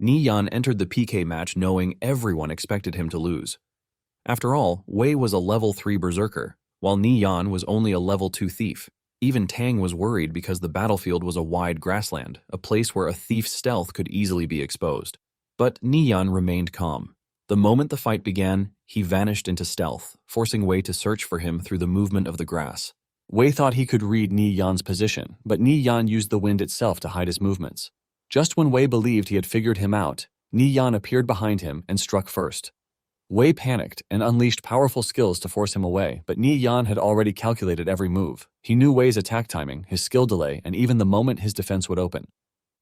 Ni Yan entered the PK match knowing everyone expected him to lose. After all, Wei was a level 3 berserker, while Ni Yan was only a level 2 thief. Even Tang was worried because the battlefield was a wide grassland, a place where a thief's stealth could easily be exposed. But Ni Yan remained calm. The moment the fight began, he vanished into stealth, forcing Wei to search for him through the movement of the grass. Wei thought he could read Ni Yan's position, but Ni Yan used the wind itself to hide his movements. Just when Wei believed he had figured him out, Ni Yan appeared behind him and struck first. Wei panicked and unleashed powerful skills to force him away, but Ni Yan had already calculated every move. He knew Wei's attack timing, his skill delay, and even the moment his defense would open.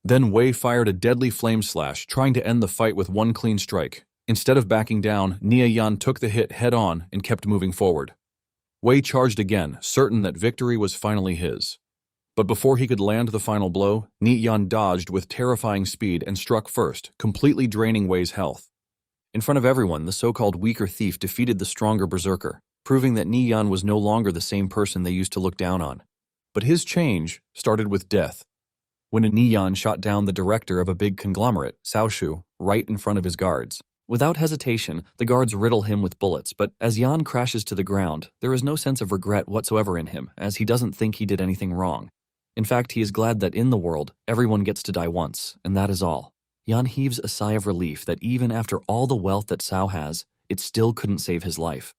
Then Wei fired a deadly flame slash, trying to end the fight with one clean strike. Instead of backing down, Ni Yan took the hit head-on and kept moving forward. Wei charged again, certain that victory was finally his. But before he could land the final blow, Ni Yan dodged with terrifying speed and struck first, completely draining Wei's health. In front of everyone, the so-called weaker thief defeated the stronger berserker, proving that Ni Yan was no longer the same person they used to look down on. But his change started with death. When Ni Yan shot down the director of a big conglomerate, Cao Shu, right in front of his guards. Without hesitation, the guards riddle him with bullets, but as Yan crashes to the ground, there is no sense of regret whatsoever in him, as he doesn't think he did anything wrong. In fact, he is glad that in the world, everyone gets to die once, and that is all. Yan heaves a sigh of relief that even after all the wealth that Cao has, it still couldn't save his life.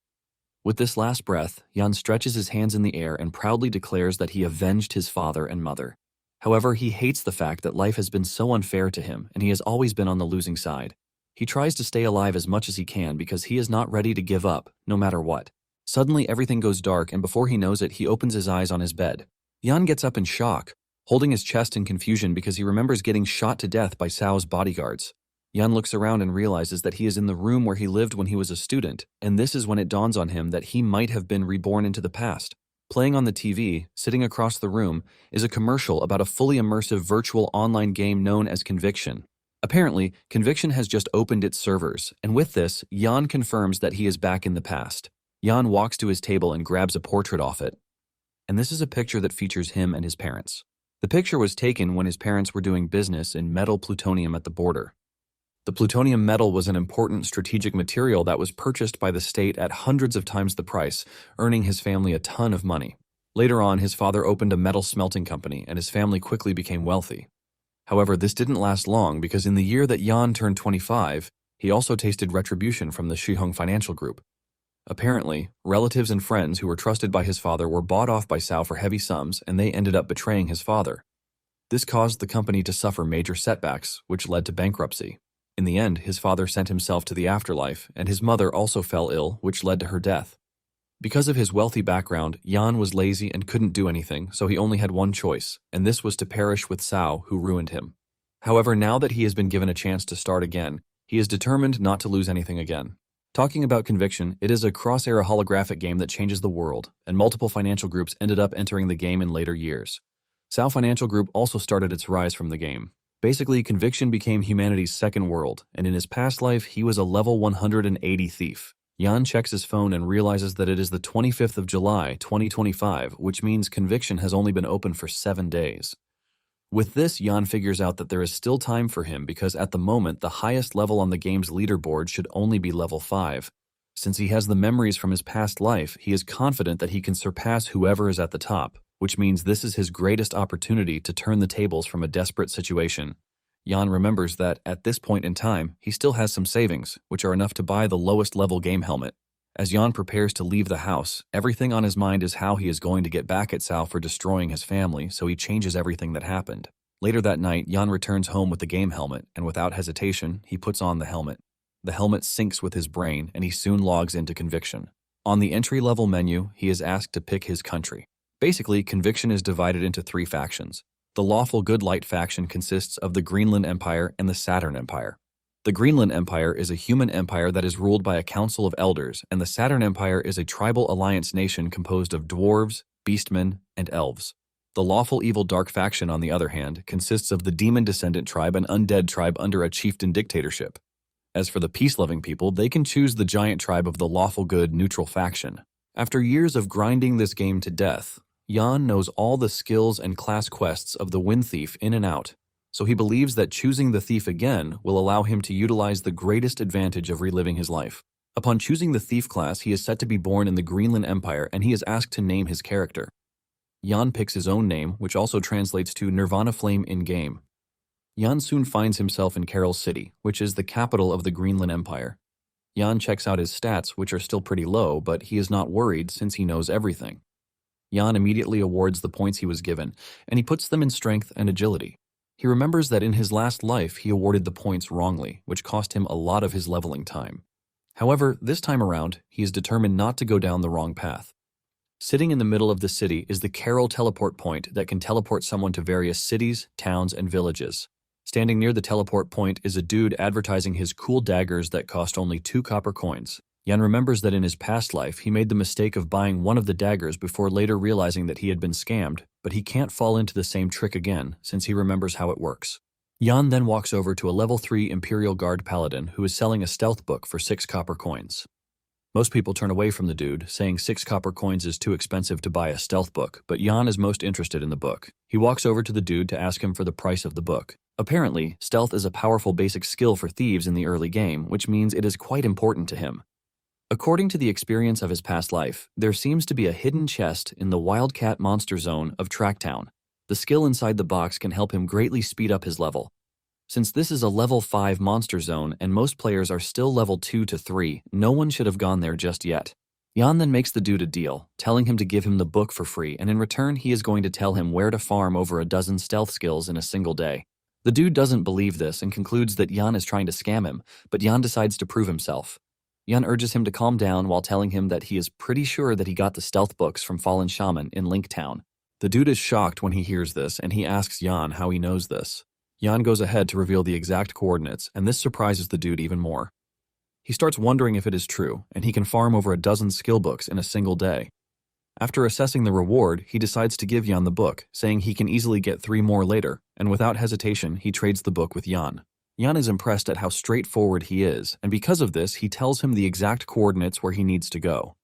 With this last breath, Yan stretches his hands in the air and proudly declares that he avenged his father and mother. However, he hates the fact that life has been so unfair to him and he has always been on the losing side. He tries to stay alive as much as he can because he is not ready to give up, no matter what. Suddenly, everything goes dark, and before he knows it, he opens his eyes on his bed. Yan gets up in shock, holding his chest in confusion because he remembers getting shot to death by Cao's bodyguards. Yan looks around and realizes that he is in the room where he lived when he was a student, and this is when it dawns on him that he might have been reborn into the past. Playing on the TV, sitting across the room, is a commercial about a fully immersive virtual online game known as Conviction. Apparently, Conviction has just opened its servers, and with this, Yan confirms that he is back in the past. Yan walks to his table and grabs a portrait off it. And this is a picture that features him and his parents. The picture was taken when his parents were doing business in metal plutonium at the border. The plutonium metal was an important strategic material that was purchased by the state at hundreds of times the price, earning his family a ton of money. Later on, his father opened a metal smelting company, and his family quickly became wealthy. However, this didn't last long because in the year that Yan turned 25, he also tasted retribution from the Shihong Financial Group. Apparently, relatives and friends who were trusted by his father were bought off by Cao for heavy sums, and they ended up betraying his father. This caused the company to suffer major setbacks, which led to bankruptcy. In the end, his father sent himself to the afterlife, and his mother also fell ill, which led to her death. Because of his wealthy background, Yan was lazy and couldn't do anything, so he only had one choice, and this was to perish with Cao, who ruined him. However, now that he has been given a chance to start again, he is determined not to lose anything again. Talking about Conviction, it is a cross-era holographic game that changes the world, and multiple financial groups ended up entering the game in later years. Cao Financial Group also started its rise from the game. Basically, Conviction became humanity's second world, and in his past life, he was a level 180 thief. Yan checks his phone and realizes that it is the 25th of July, 2025, which means Conviction has only been open for 7 days. With this, Yan figures out that there is still time for him because at the moment, the highest level on the game's leaderboard should only be level 5. Since he has the memories from his past life, he is confident that he can surpass whoever is at the top, which means this is his greatest opportunity to turn the tables from a desperate situation. Yan remembers that, at this point in time, he still has some savings, which are enough to buy the lowest level game helmet. As Yan prepares to leave the house, everything on his mind is how he is going to get back at Cao for destroying his family, so he changes everything that happened. Later that night, Yan returns home with the game helmet, and without hesitation, he puts on the helmet. The helmet syncs with his brain, and he soon logs into Conviction. On the entry-level menu, he is asked to pick his country. Basically, Conviction is divided into 3 factions. The Lawful Good Light faction consists of the Greenland Empire and the Saturn Empire. The Greenland Empire is a human empire that is ruled by a council of elders, and the Saturn Empire is a tribal alliance nation composed of dwarves, beastmen, and elves. The Lawful Evil Dark faction, on the other hand, consists of the Demon Descendant tribe and Undead tribe under a chieftain dictatorship. As for the peace-loving people, they can choose the giant tribe of the Lawful Good Neutral faction. After years of grinding this game to death, Yan knows all the skills and class quests of the Wind Thief in and out. so he believes that choosing the thief again will allow him to utilize the greatest advantage of reliving his life. Upon choosing the thief class, he is set to be born in the Greenland Empire, and he is asked to name his character. Jan picks his own name, which also translates to Nirvana Flame in-game. Jan soon finds himself in Carol City, which is the capital of the Greenland Empire. Jan checks out his stats, which are still pretty low, but he is not worried since he knows everything. Jan immediately awards the points he was given, and he puts them in strength and agility. He remembers that in his last life he awarded the points wrongly, which cost him a lot of his leveling time. However, this time around, he is determined not to go down the wrong path. Sitting in the middle of the city is the Carol teleport point that can teleport someone to various cities, towns, and villages. Standing near the teleport point is a dude advertising his cool daggers that cost only 2 copper coins. Jan remembers that in his past life he made the mistake of buying one of the daggers before later realizing that he had been scammed, but he can't fall into the same trick again since he remembers how it works. Jan then walks over to a level 3 Imperial Guard Paladin who is selling a stealth book for 6 copper coins. Most people turn away from the dude, saying 6 copper coins is too expensive to buy a stealth book, but Jan is most interested in the book. He walks over to the dude to ask him for the price of the book. Apparently, stealth is a powerful basic skill for thieves in the early game, which means it is quite important to him. According to the experience of his past life, there seems to be a hidden chest in the Wildcat Monster Zone of Tracktown. The skill inside the box can help him greatly speed up his level. Since this is a level 5 monster zone and most players are still level 2 to 3, no one should have gone there just yet. Jan then makes the dude a deal, telling him to give him the book for free, and in return he is going to tell him where to farm over a dozen stealth skills in a single day. The dude doesn't believe this and concludes that Jan is trying to scam him, but Jan decides to prove himself. Jan urges him to calm down while telling him that he is pretty sure that he got the stealth books from Fallen Shaman in Linktown. The dude is shocked when he hears this, and he asks Jan how he knows this. Jan goes ahead to reveal the exact coordinates, and this surprises the dude even more. He starts wondering if it is true, and he can farm over a dozen skill books in a single day. After assessing the reward, he decides to give Jan the book, saying he can easily get 3 more later, and without hesitation, he trades the book with Jan. Jan is impressed at how straightforward he is, and because of this, he tells him the exact coordinates where he needs to go.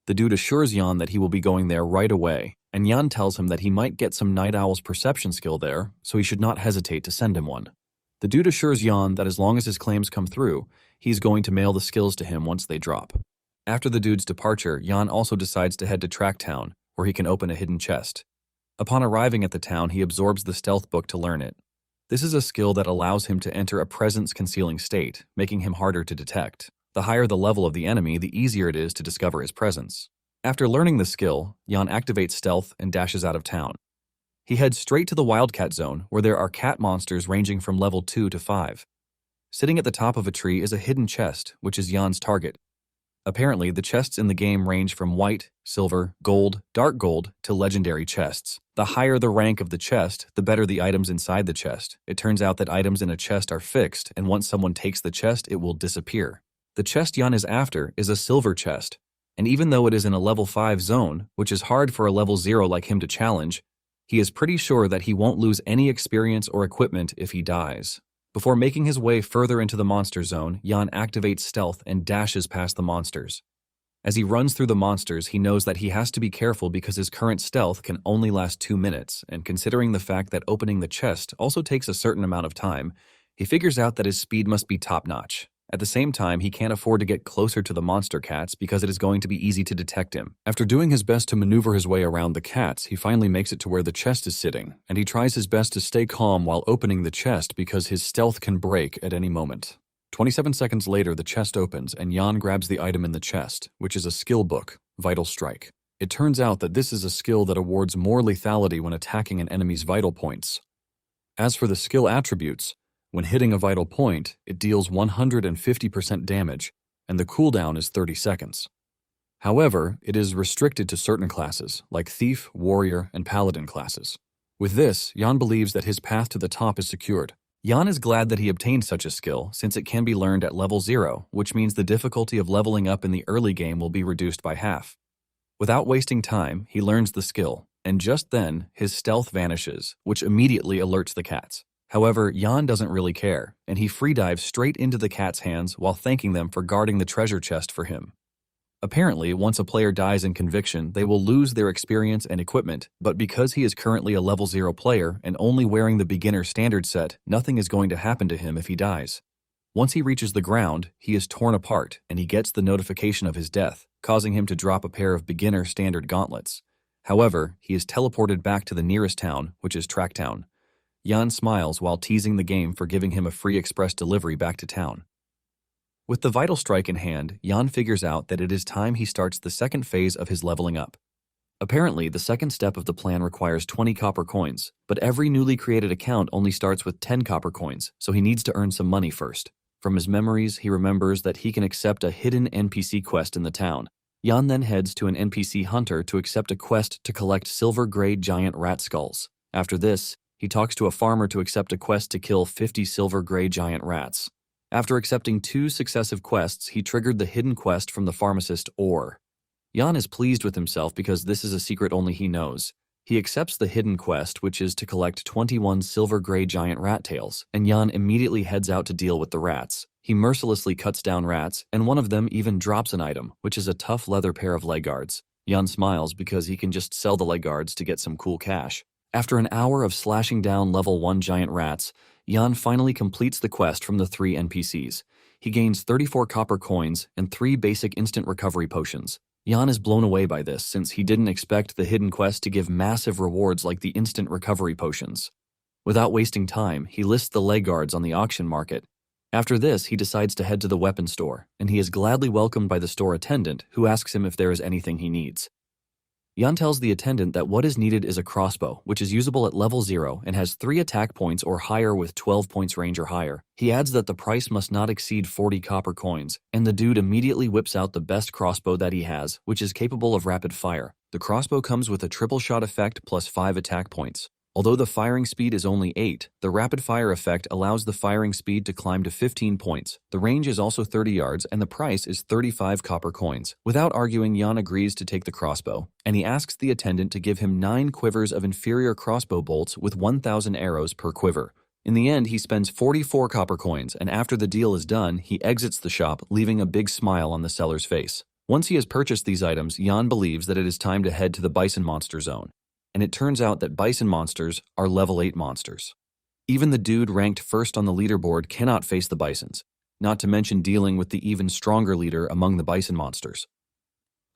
The dude assures Jan that he will be going there right away, and Jan tells him that he might get some Night Owl's perception skill there, so he should not hesitate to send him one. The dude assures Jan that as long as his claims come through, he's going to mail the skills to him once they drop. After the dude's departure, Jan also decides to head to Tracktown, where he can open a hidden chest. Upon arriving at the town, he absorbs the stealth book to learn it. This is a skill that allows him to enter a presence-concealing state, making him harder to detect. The higher the level of the enemy, the easier it is to discover his presence. After learning the skill, Jan activates stealth and dashes out of town. He heads straight to the Wildcat Zone, where there are cat monsters ranging from level 2 to 5. Sitting at the top of a tree is a hidden chest, which is Jan's target. Apparently, the chests in the game range from white, silver, gold, dark gold, to legendary chests. The higher the rank of the chest, the better the items inside the chest. It turns out that items in a chest are fixed, and once someone takes the chest, it will disappear. The chest Jan is after is a silver chest, and even though it is in a level 5 zone, which is hard for a level 0 like him to challenge, he is pretty sure that he won't lose any experience or equipment if he dies. Before making his way further into the monster zone, Jan activates stealth and dashes past the monsters. As he runs through the monsters, he knows that he has to be careful because his current stealth can only last 2 minutes, and considering the fact that opening the chest also takes a certain amount of time, he figures out that his speed must be top-notch. At the same time, he can't afford to get closer to the monster cats because it is going to be easy to detect him. After doing his best to maneuver his way around the cats, he finally makes it to where the chest is sitting, and he tries his best to stay calm while opening the chest because his stealth can break at any moment. 27 seconds later, the chest opens, and Jan grabs the item in the chest, which is a skill book, Vital Strike. It turns out that this is a skill that awards more lethality when attacking an enemy's vital points. As for the skill attributes, when hitting a vital point, it deals 150% damage, and the cooldown is 30 seconds. However, it is restricted to certain classes, like Thief, Warrior, and Paladin classes. With this, Jan believes that his path to the top is secured. Jan is glad that he obtained such a skill, since it can be learned at level 0, which means the difficulty of leveling up in the early game will be reduced by half. Without wasting time, he learns the skill, and just then, his stealth vanishes, which immediately alerts the cats. However, Jan doesn't really care, and he free dives straight into the cat's hands while thanking them for guarding the treasure chest for him. Apparently, once a player dies in Conviction, they will lose their experience and equipment, but because he is currently a level 0 player and only wearing the beginner standard set, nothing is going to happen to him if he dies. Once he reaches the ground, he is torn apart and he gets the notification of his death, causing him to drop a pair of beginner standard gauntlets. However, he is teleported back to the nearest town, which is Tracktown. Jan smiles while teasing the game for giving him a free express delivery back to town. With the Vital Strike in hand, Jan figures out that it is time he starts the second phase of his leveling up. Apparently, the second step of the plan requires 20 copper coins, but every newly created account only starts with 10 copper coins, so he needs to earn some money first. From his memories, he remembers that he can accept a hidden NPC quest in the town. Jan then heads to an NPC hunter to accept a quest to collect silver-grade giant rat skulls. After this, he talks to a farmer to accept a quest to kill 50 silver-grey giant rats. After accepting 2 successive quests, he triggered the hidden quest from the pharmacist Orr. Jan is pleased with himself because this is a secret only he knows. He accepts the hidden quest, which is to collect 21 silver-grey giant rat tails, and Jan immediately heads out to deal with the rats. He mercilessly cuts down rats, and one of them even drops an item, which is a tough leather pair of leg guards. Jan smiles because he can just sell the leg guards to get some cool cash. After an hour of slashing down level 1 giant rats, Jan finally completes the quest from the 3 NPCs. He gains 34 copper coins and 3 basic instant recovery potions. Jan is blown away by this since he didn't expect the hidden quest to give massive rewards like the instant recovery potions. Without wasting time, he lists the leg guards on the auction market. After this, he decides to head to the weapon store, and he is gladly welcomed by the store attendant, who asks him if there is anything he needs. Jan tells the attendant that what is needed is a crossbow, which is usable at level 0 and has 3 attack points or higher with 12 points range or higher. He adds that the price must not exceed 40 copper coins, and the dude immediately whips out the best crossbow that he has, which is capable of rapid fire. The crossbow comes with a triple shot effect plus 5 attack points. Although the firing speed is only 8, the rapid fire effect allows the firing speed to climb to 15 points. The range is also 30 yards and the price is 35 copper coins. Without arguing, Jan agrees to take the crossbow, and he asks the attendant to give him 9 quivers of inferior crossbow bolts with 1,000 arrows per quiver. In the end, he spends 44 copper coins, and after the deal is done, he exits the shop, leaving a big smile on the seller's face. Once he has purchased these items, Jan believes that it is time to head to the Bison Monster Zone. And it turns out that bison monsters are level 8 monsters. Even the dude ranked first on the leaderboard cannot face the bisons, not to mention dealing with the even stronger leader among the bison monsters.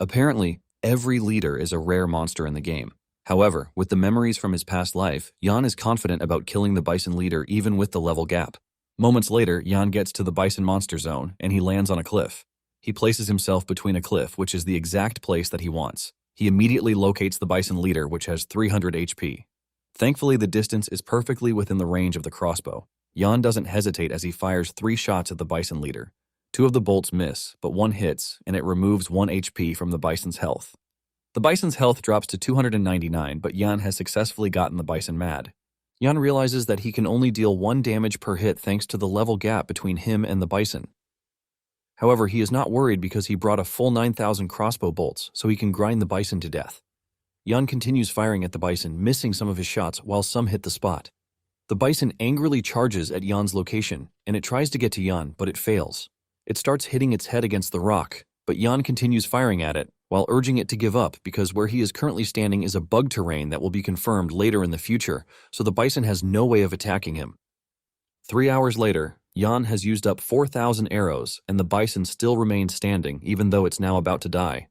Apparently, every leader is a rare monster in the game. However, with the memories from his past life, Jan is confident about killing the bison leader even with the level gap. Moments later, Jan gets to the Bison Monster Zone and he lands on a cliff. He places himself between a cliff, which is the exact place that he wants. He immediately locates the bison leader, which has 300 HP. Thankfully, the distance is perfectly within the range of the crossbow. Jan doesn't hesitate as he fires 3 shots at the bison leader. 2 of the bolts miss, but 1 hits, and it removes 1 HP from the bison's health. The bison's health drops to 299, but Jan has successfully gotten the bison mad. Jan realizes that he can only deal 1 damage per hit thanks to the level gap between him and the bison. However, he is not worried because he brought a full 9,000 crossbow bolts, so he can grind the bison to death. Jan continues firing at the bison, missing some of his shots while some hit the spot. The bison angrily charges at Jan's location, and it tries to get to Jan, but it fails. It starts hitting its head against the rock, but Jan continues firing at it, while urging it to give up because where he is currently standing is a bug terrain that will be confirmed later in the future, so the bison has no way of attacking him. 3 hours later, Jan has used up 4,000 arrows, and the bison still remains standing, even though it's now about to die.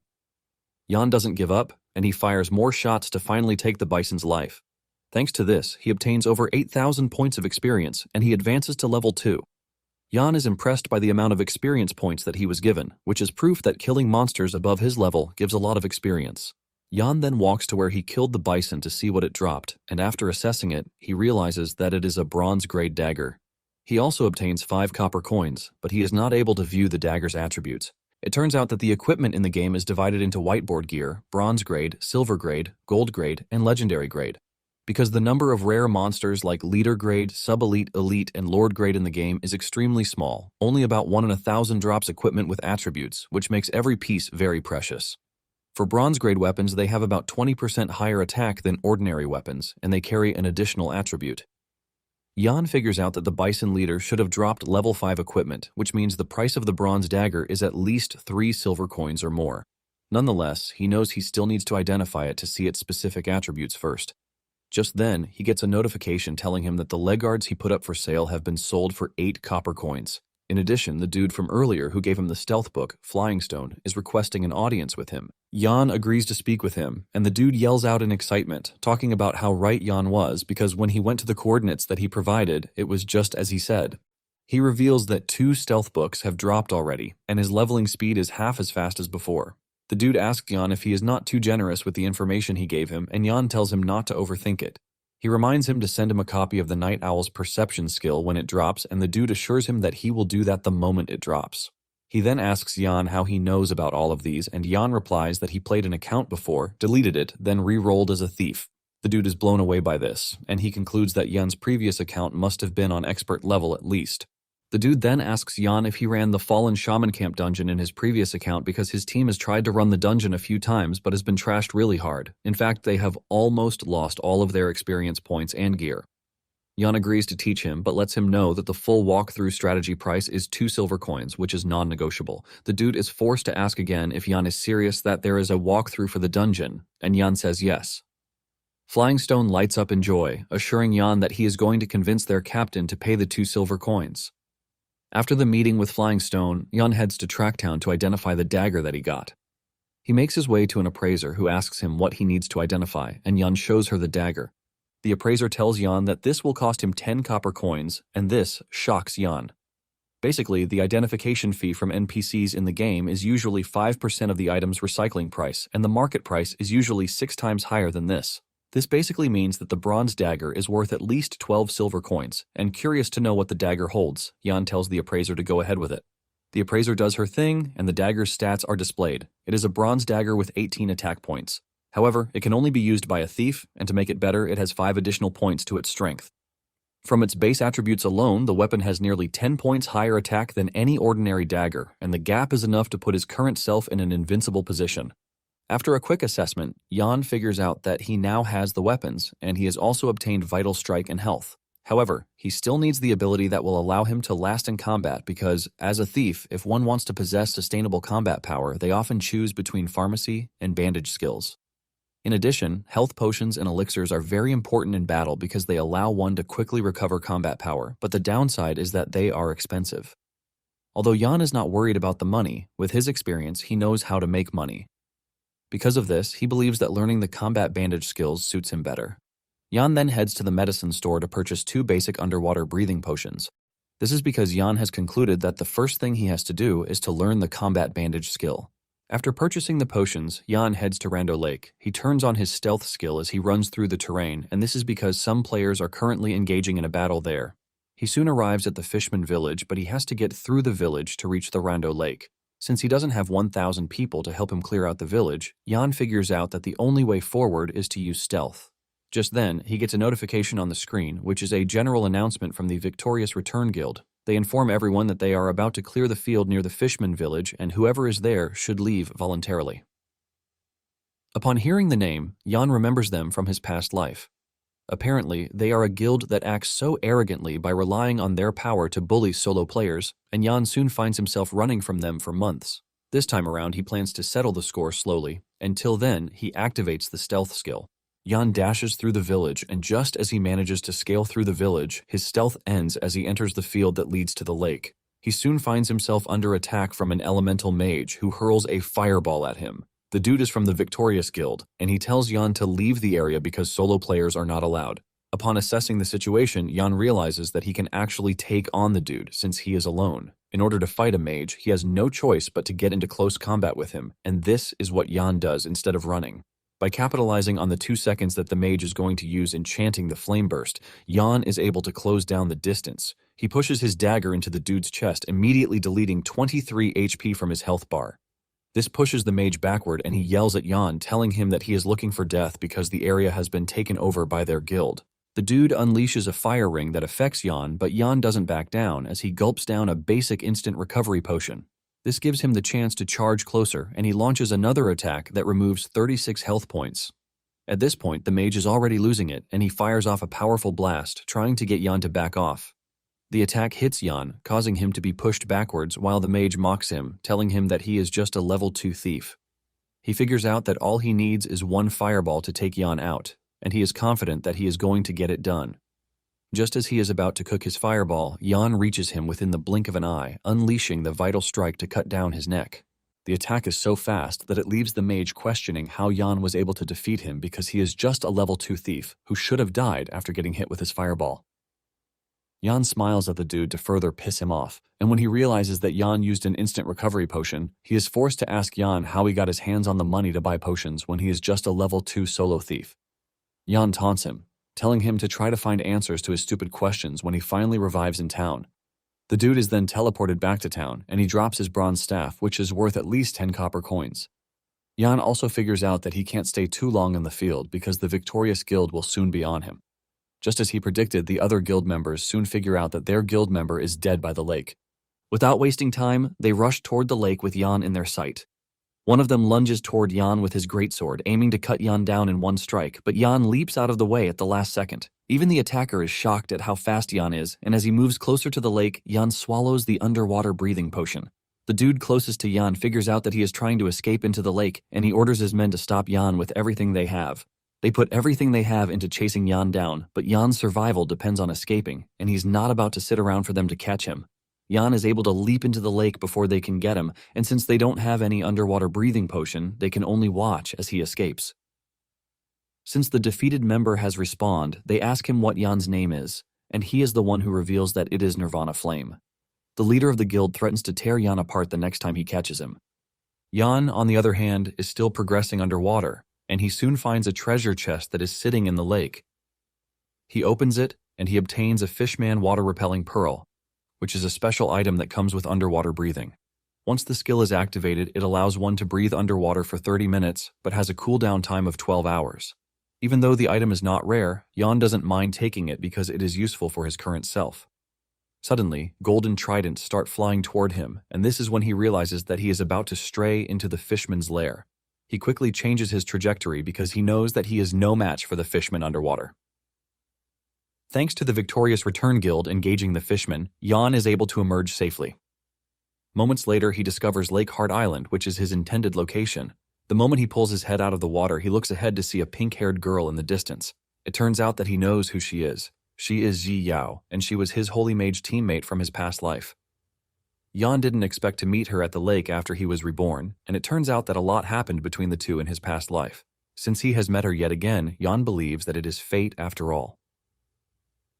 Jan doesn't give up, and he fires more shots to finally take the bison's life. Thanks to this, he obtains over 8,000 points of experience, and he advances to level 2. Jan is impressed by the amount of experience points that he was given, which is proof that killing monsters above his level gives a lot of experience. Jan then walks to where he killed the bison to see what it dropped, and after assessing it, he realizes that it is a bronze-grade dagger. He also obtains 5 copper coins, but he is not able to view the dagger's attributes. It turns out that the equipment in the game is divided into whiteboard gear, bronze grade, silver grade, gold grade, and legendary grade. Because the number of rare monsters like leader grade, sub-elite, elite, and lord grade in the game is extremely small, only about 1 in 1,000 drops equipment with attributes, which makes every piece very precious. For bronze grade weapons, they have about 20% higher attack than ordinary weapons, and they carry an additional attribute. Yan figures out that the Bison leader should have dropped level 5 equipment, which means the price of the bronze dagger is at least 3 silver coins or more. Nonetheless, he knows he still needs to identify it to see its specific attributes first. Just then, he gets a notification telling him that the leg guards he put up for sale have been sold for 8 copper coins. In addition, the dude from earlier who gave him the stealth book, Flying Stone, is requesting an audience with him. Yan agrees to speak with him, and the dude yells out in excitement, talking about how right Yan was because when he went to the coordinates that he provided, it was just as he said. He reveals that 2 stealth books have dropped already, and his leveling speed is half as fast as before. The dude asks Yan if he is not too generous with the information he gave him, and Yan tells him not to overthink it. He reminds him to send him a copy of the Night Owl's perception skill when it drops, and the dude assures him that he will do that the moment it drops. He then asks Yan how he knows about all of these, and Yan replies that he played an account before, deleted it, then re-rolled as a thief. The dude is blown away by this, and he concludes that Yan's previous account must have been on expert level at least. The dude then asks Yan if he ran the Fallen Shaman Camp dungeon in his previous account because his team has tried to run the dungeon a few times but has been trashed really hard. In fact, they have almost lost all of their experience points and gear. Yan agrees to teach him, but lets him know that the full walkthrough strategy price is 2 silver coins, which is non-negotiable. The dude is forced to ask again if Yan is serious that there is a walkthrough for the dungeon, and Yan says yes. Flying Stone lights up in joy, assuring Yan that he is going to convince their captain to pay the 2 silver coins. After the meeting with Flying Stone, Yan heads to Tracktown to identify the dagger that he got. He makes his way to an appraiser who asks him what he needs to identify, and Yan shows her the dagger. The appraiser tells Yan that this will cost him 10 copper coins, and this shocks Yan. Basically, the identification fee from NPCs in the game is usually 5% of the item's recycling price, and the market price is usually 6 times higher than this. This basically means that the bronze dagger is worth at least 12 silver coins, and curious to know what the dagger holds, Yan tells the appraiser to go ahead with it. The appraiser does her thing, and the dagger's stats are displayed. It is a bronze dagger with 18 attack points. However, it can only be used by a thief, and to make it better, it has 5 additional points to its strength. From its base attributes alone, the weapon has nearly 10 points higher attack than any ordinary dagger, and the gap is enough to put his current self in an invincible position. After a quick assessment, Yan figures out that he now has the weapons, and he has also obtained Vital Strike and Health. However, he still needs the ability that will allow him to last in combat because, as a thief, if one wants to possess sustainable combat power, they often choose between pharmacy and bandage skills. In addition, health potions and elixirs are very important in battle because they allow one to quickly recover combat power, but the downside is that they are expensive. Although Yan is not worried about the money, with his experience, he knows how to make money. Because of this, he believes that learning the combat bandage skills suits him better. Yan then heads to the medicine store to purchase 2 basic underwater breathing potions. This is because Yan has concluded that the first thing he has to do is to learn the combat bandage skill. After purchasing the potions, Yan heads to Rando Lake. He turns on his stealth skill as he runs through the terrain, and this is because some players are currently engaging in a battle there. He soon arrives at the Fishman village, but he has to get through the village to reach the Rando Lake. Since he doesn't have 1,000 people to help him clear out the village, Yan figures out that the only way forward is to use stealth. Just then, he gets a notification on the screen, which is a general announcement from the Victorious Return Guild. They inform everyone that they are about to clear the field near the Fishman village, and whoever is there should leave voluntarily. Upon hearing the name, Yan remembers them from his past life. Apparently, they are a guild that acts so arrogantly by relying on their power to bully solo players, and Yan soon finds himself running from them for months. This time around, he plans to settle the score slowly. Until then, he activates the stealth skill. Yan dashes through the village, and just as he manages to scale through the village, his stealth ends as he enters the field that leads to the lake. He soon finds himself under attack from an elemental mage who hurls a fireball at him. The dude is from the Victorious Guild, and he tells Yan to leave the area because solo players are not allowed. Upon assessing the situation, Yan realizes that he can actually take on the dude since he is alone. In order to fight a mage, he has no choice but to get into close combat with him, and this is what Yan does instead of running. By capitalizing on the 2 seconds that the mage is going to use enchanting the flame burst, Yan is able to close down the distance. He pushes his dagger into the dude's chest, immediately deleting 23 HP from his health bar. This pushes the mage backward, and he yells at Yan, telling him that he is looking for death because the area has been taken over by their guild. The dude unleashes a fire ring that affects Yan, but Yan doesn't back down as he gulps down a basic instant recovery potion. This gives him the chance to charge closer, and he launches another attack that removes 36 health points. At this point, the mage is already losing it, and he fires off a powerful blast, trying to get Yan to back off. The attack hits Yan, causing him to be pushed backwards while the mage mocks him, telling him that he is just a level 2 thief. He figures out that all he needs is one fireball to take Yan out, and he is confident that he is going to get it done. Just as he is about to cook his fireball, Yan reaches him within the blink of an eye, unleashing the vital strike to cut down his neck. The attack is so fast that it leaves the mage questioning how Yan was able to defeat him because he is just a level 2 thief who should have died after getting hit with his fireball. Yan smiles at the dude to further piss him off, and when he realizes that Yan used an instant recovery potion, he is forced to ask Yan how he got his hands on the money to buy potions when he is just a level 2 solo thief. Yan taunts him, telling him to try to find answers to his stupid questions when he finally revives in town. The dude is then teleported back to town, and he drops his bronze staff, which is worth at least 10 copper coins. Yan also figures out that he can't stay too long in the field because the victorious guild will soon be on him. Just as he predicted, the other guild members soon figure out that their guild member is dead by the lake. Without wasting time, they rush toward the lake with Yan in their sight. One of them lunges toward Yan with his greatsword, aiming to cut Yan down in one strike, but Yan leaps out of the way at the last second. Even the attacker is shocked at how fast Yan is, and as he moves closer to the lake, Yan swallows the underwater breathing potion. The dude closest to Yan figures out that he is trying to escape into the lake, and he orders his men to stop Yan with everything they have. They put everything they have into chasing Yan down, but Yan's survival depends on escaping, and he's not about to sit around for them to catch him. Yan is able to leap into the lake before they can get him, and since they don't have any underwater breathing potion, they can only watch as he escapes. Since the defeated member has respawned, they ask him what Yan's name is, and he is the one who reveals that it is Nirvana Flame. The leader of the guild threatens to tear Yan apart the next time he catches him. Yan, on the other hand, is still progressing underwater, and he soon finds a treasure chest that is sitting in the lake. He opens it, and he obtains a Fishman water-repelling pearl, which is a special item that comes with underwater breathing. Once the skill is activated, it allows one to breathe underwater for 30 minutes, but has a cooldown time of 12 hours. Even though the item is not rare, Yan doesn't mind taking it because it is useful for his current self. Suddenly, golden tridents start flying toward him, and this is when he realizes that he is about to stray into the fishman's lair. He quickly changes his trajectory because he knows that he is no match for the fishman underwater. Thanks to the Victorious Return Guild engaging the fishman, Yan is able to emerge safely. Moments later, he discovers Lake Heart Island, which is his intended location. The moment he pulls his head out of the water, he looks ahead to see a pink-haired girl in the distance. It turns out that he knows who she is. She is Ji Yao, and she was his holy mage teammate from his past life. Yan didn't expect to meet her at the lake after he was reborn, and it turns out that a lot happened between the two in his past life. Since he has met her yet again, Yan believes that it is fate after all.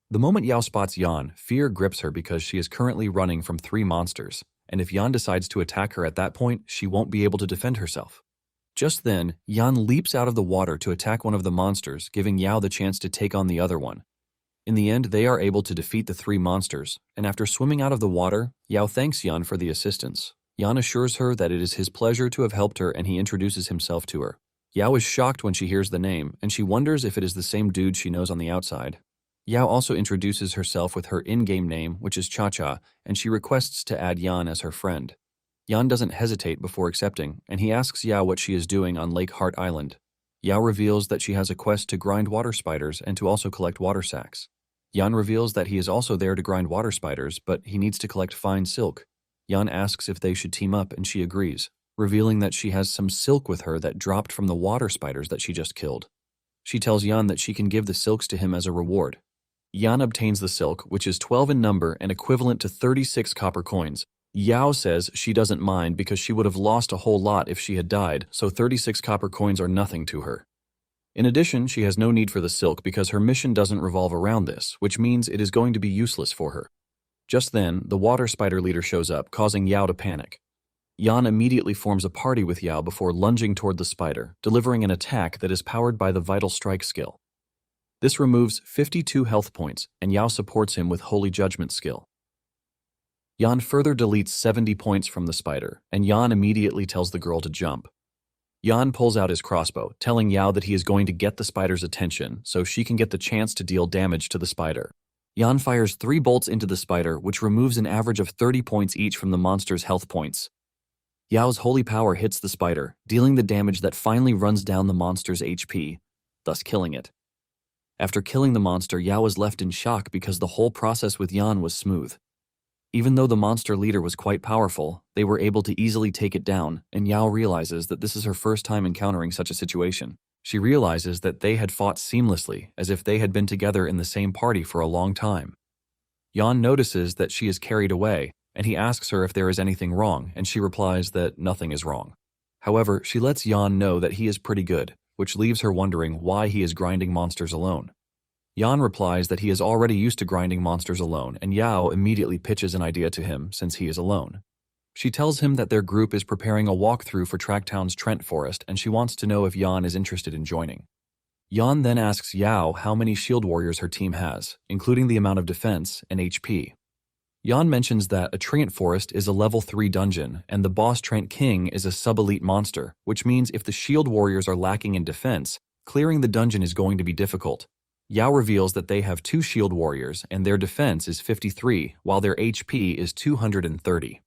The moment Yao spots Yan, fear grips her because she is currently running from 3 monsters, and if Yan decides to attack her at that point, she won't be able to defend herself. Just then, Yan leaps out of the water to attack one of the monsters, giving Yao the chance to take on the other one. In the end, they are able to defeat the 3 monsters, and after swimming out of the water, Yao thanks Yan for the assistance. Yan assures her that it is his pleasure to have helped her, and he introduces himself to her. Yao is shocked when she hears the name, and she wonders if it is the same dude she knows on the outside. Yao also introduces herself with her in-game name, which is Cha-Cha, and she requests to add Yan as her friend. Yan doesn't hesitate before accepting, and he asks Yao what she is doing on Lake Heart Island. Yao reveals that she has a quest to grind water spiders and to also collect water sacks. Yan reveals that he is also there to grind water spiders, but he needs to collect fine silk. Yan asks if they should team up, and she agrees, revealing that she has some silk with her that dropped from the water spiders that she just killed. She tells Yan that she can give the silks to him as a reward. Yan obtains the silk, which is 12 in number and equivalent to 36 copper coins. Yao says she doesn't mind because she would have lost a whole lot if she had died, so 36 copper coins are nothing to her. In addition, she has no need for the silk because her mission doesn't revolve around this, which means it is going to be useless for her. Just then, the water spider leader shows up, causing Yao to panic. Yan immediately forms a party with Yao before lunging toward the spider, delivering an attack that is powered by the Vital Strike skill. This removes 52 health points, and Yao supports him with Holy Judgment skill. Yan further deletes 70 points from the spider, and Yan immediately tells the girl to jump. Yan pulls out his crossbow, telling Yao that he is going to get the spider's attention so she can get the chance to deal damage to the spider. Yan fires 3 bolts into the spider, which removes an average of 30 points each from the monster's health points. Yao's holy power hits the spider, dealing the damage that finally runs down the monster's HP. thus killing it. After killing the monster, Yao was left in shock because the whole process with Yan was smooth. Even though the monster leader was quite powerful, they were able to easily take it down, and Yao realizes that this is her first time encountering such a situation. She realizes that they had fought seamlessly, as if they had been together in the same party for a long time. Yan notices that she is carried away, and he asks her if there is anything wrong, and she replies that nothing is wrong. However, she lets Yan know that he is pretty good, which leaves her wondering why he is grinding monsters alone. Yan replies that he is already used to grinding monsters alone, and Yao immediately pitches an idea to him since he is alone. She tells him that their group is preparing a walkthrough for Tracktown's Trent Forest, and she wants to know if Yan is interested in joining. Yan then asks Yao how many shield warriors her team has, including the amount of defense and HP. Yan mentions that a Trent Forest is a level 3 dungeon, and the boss Trent King is a sub-elite monster, which means if the shield warriors are lacking in defense, clearing the dungeon is going to be difficult. Yao reveals that they have 2 shield warriors, and their defense is 53, while their HP is 230.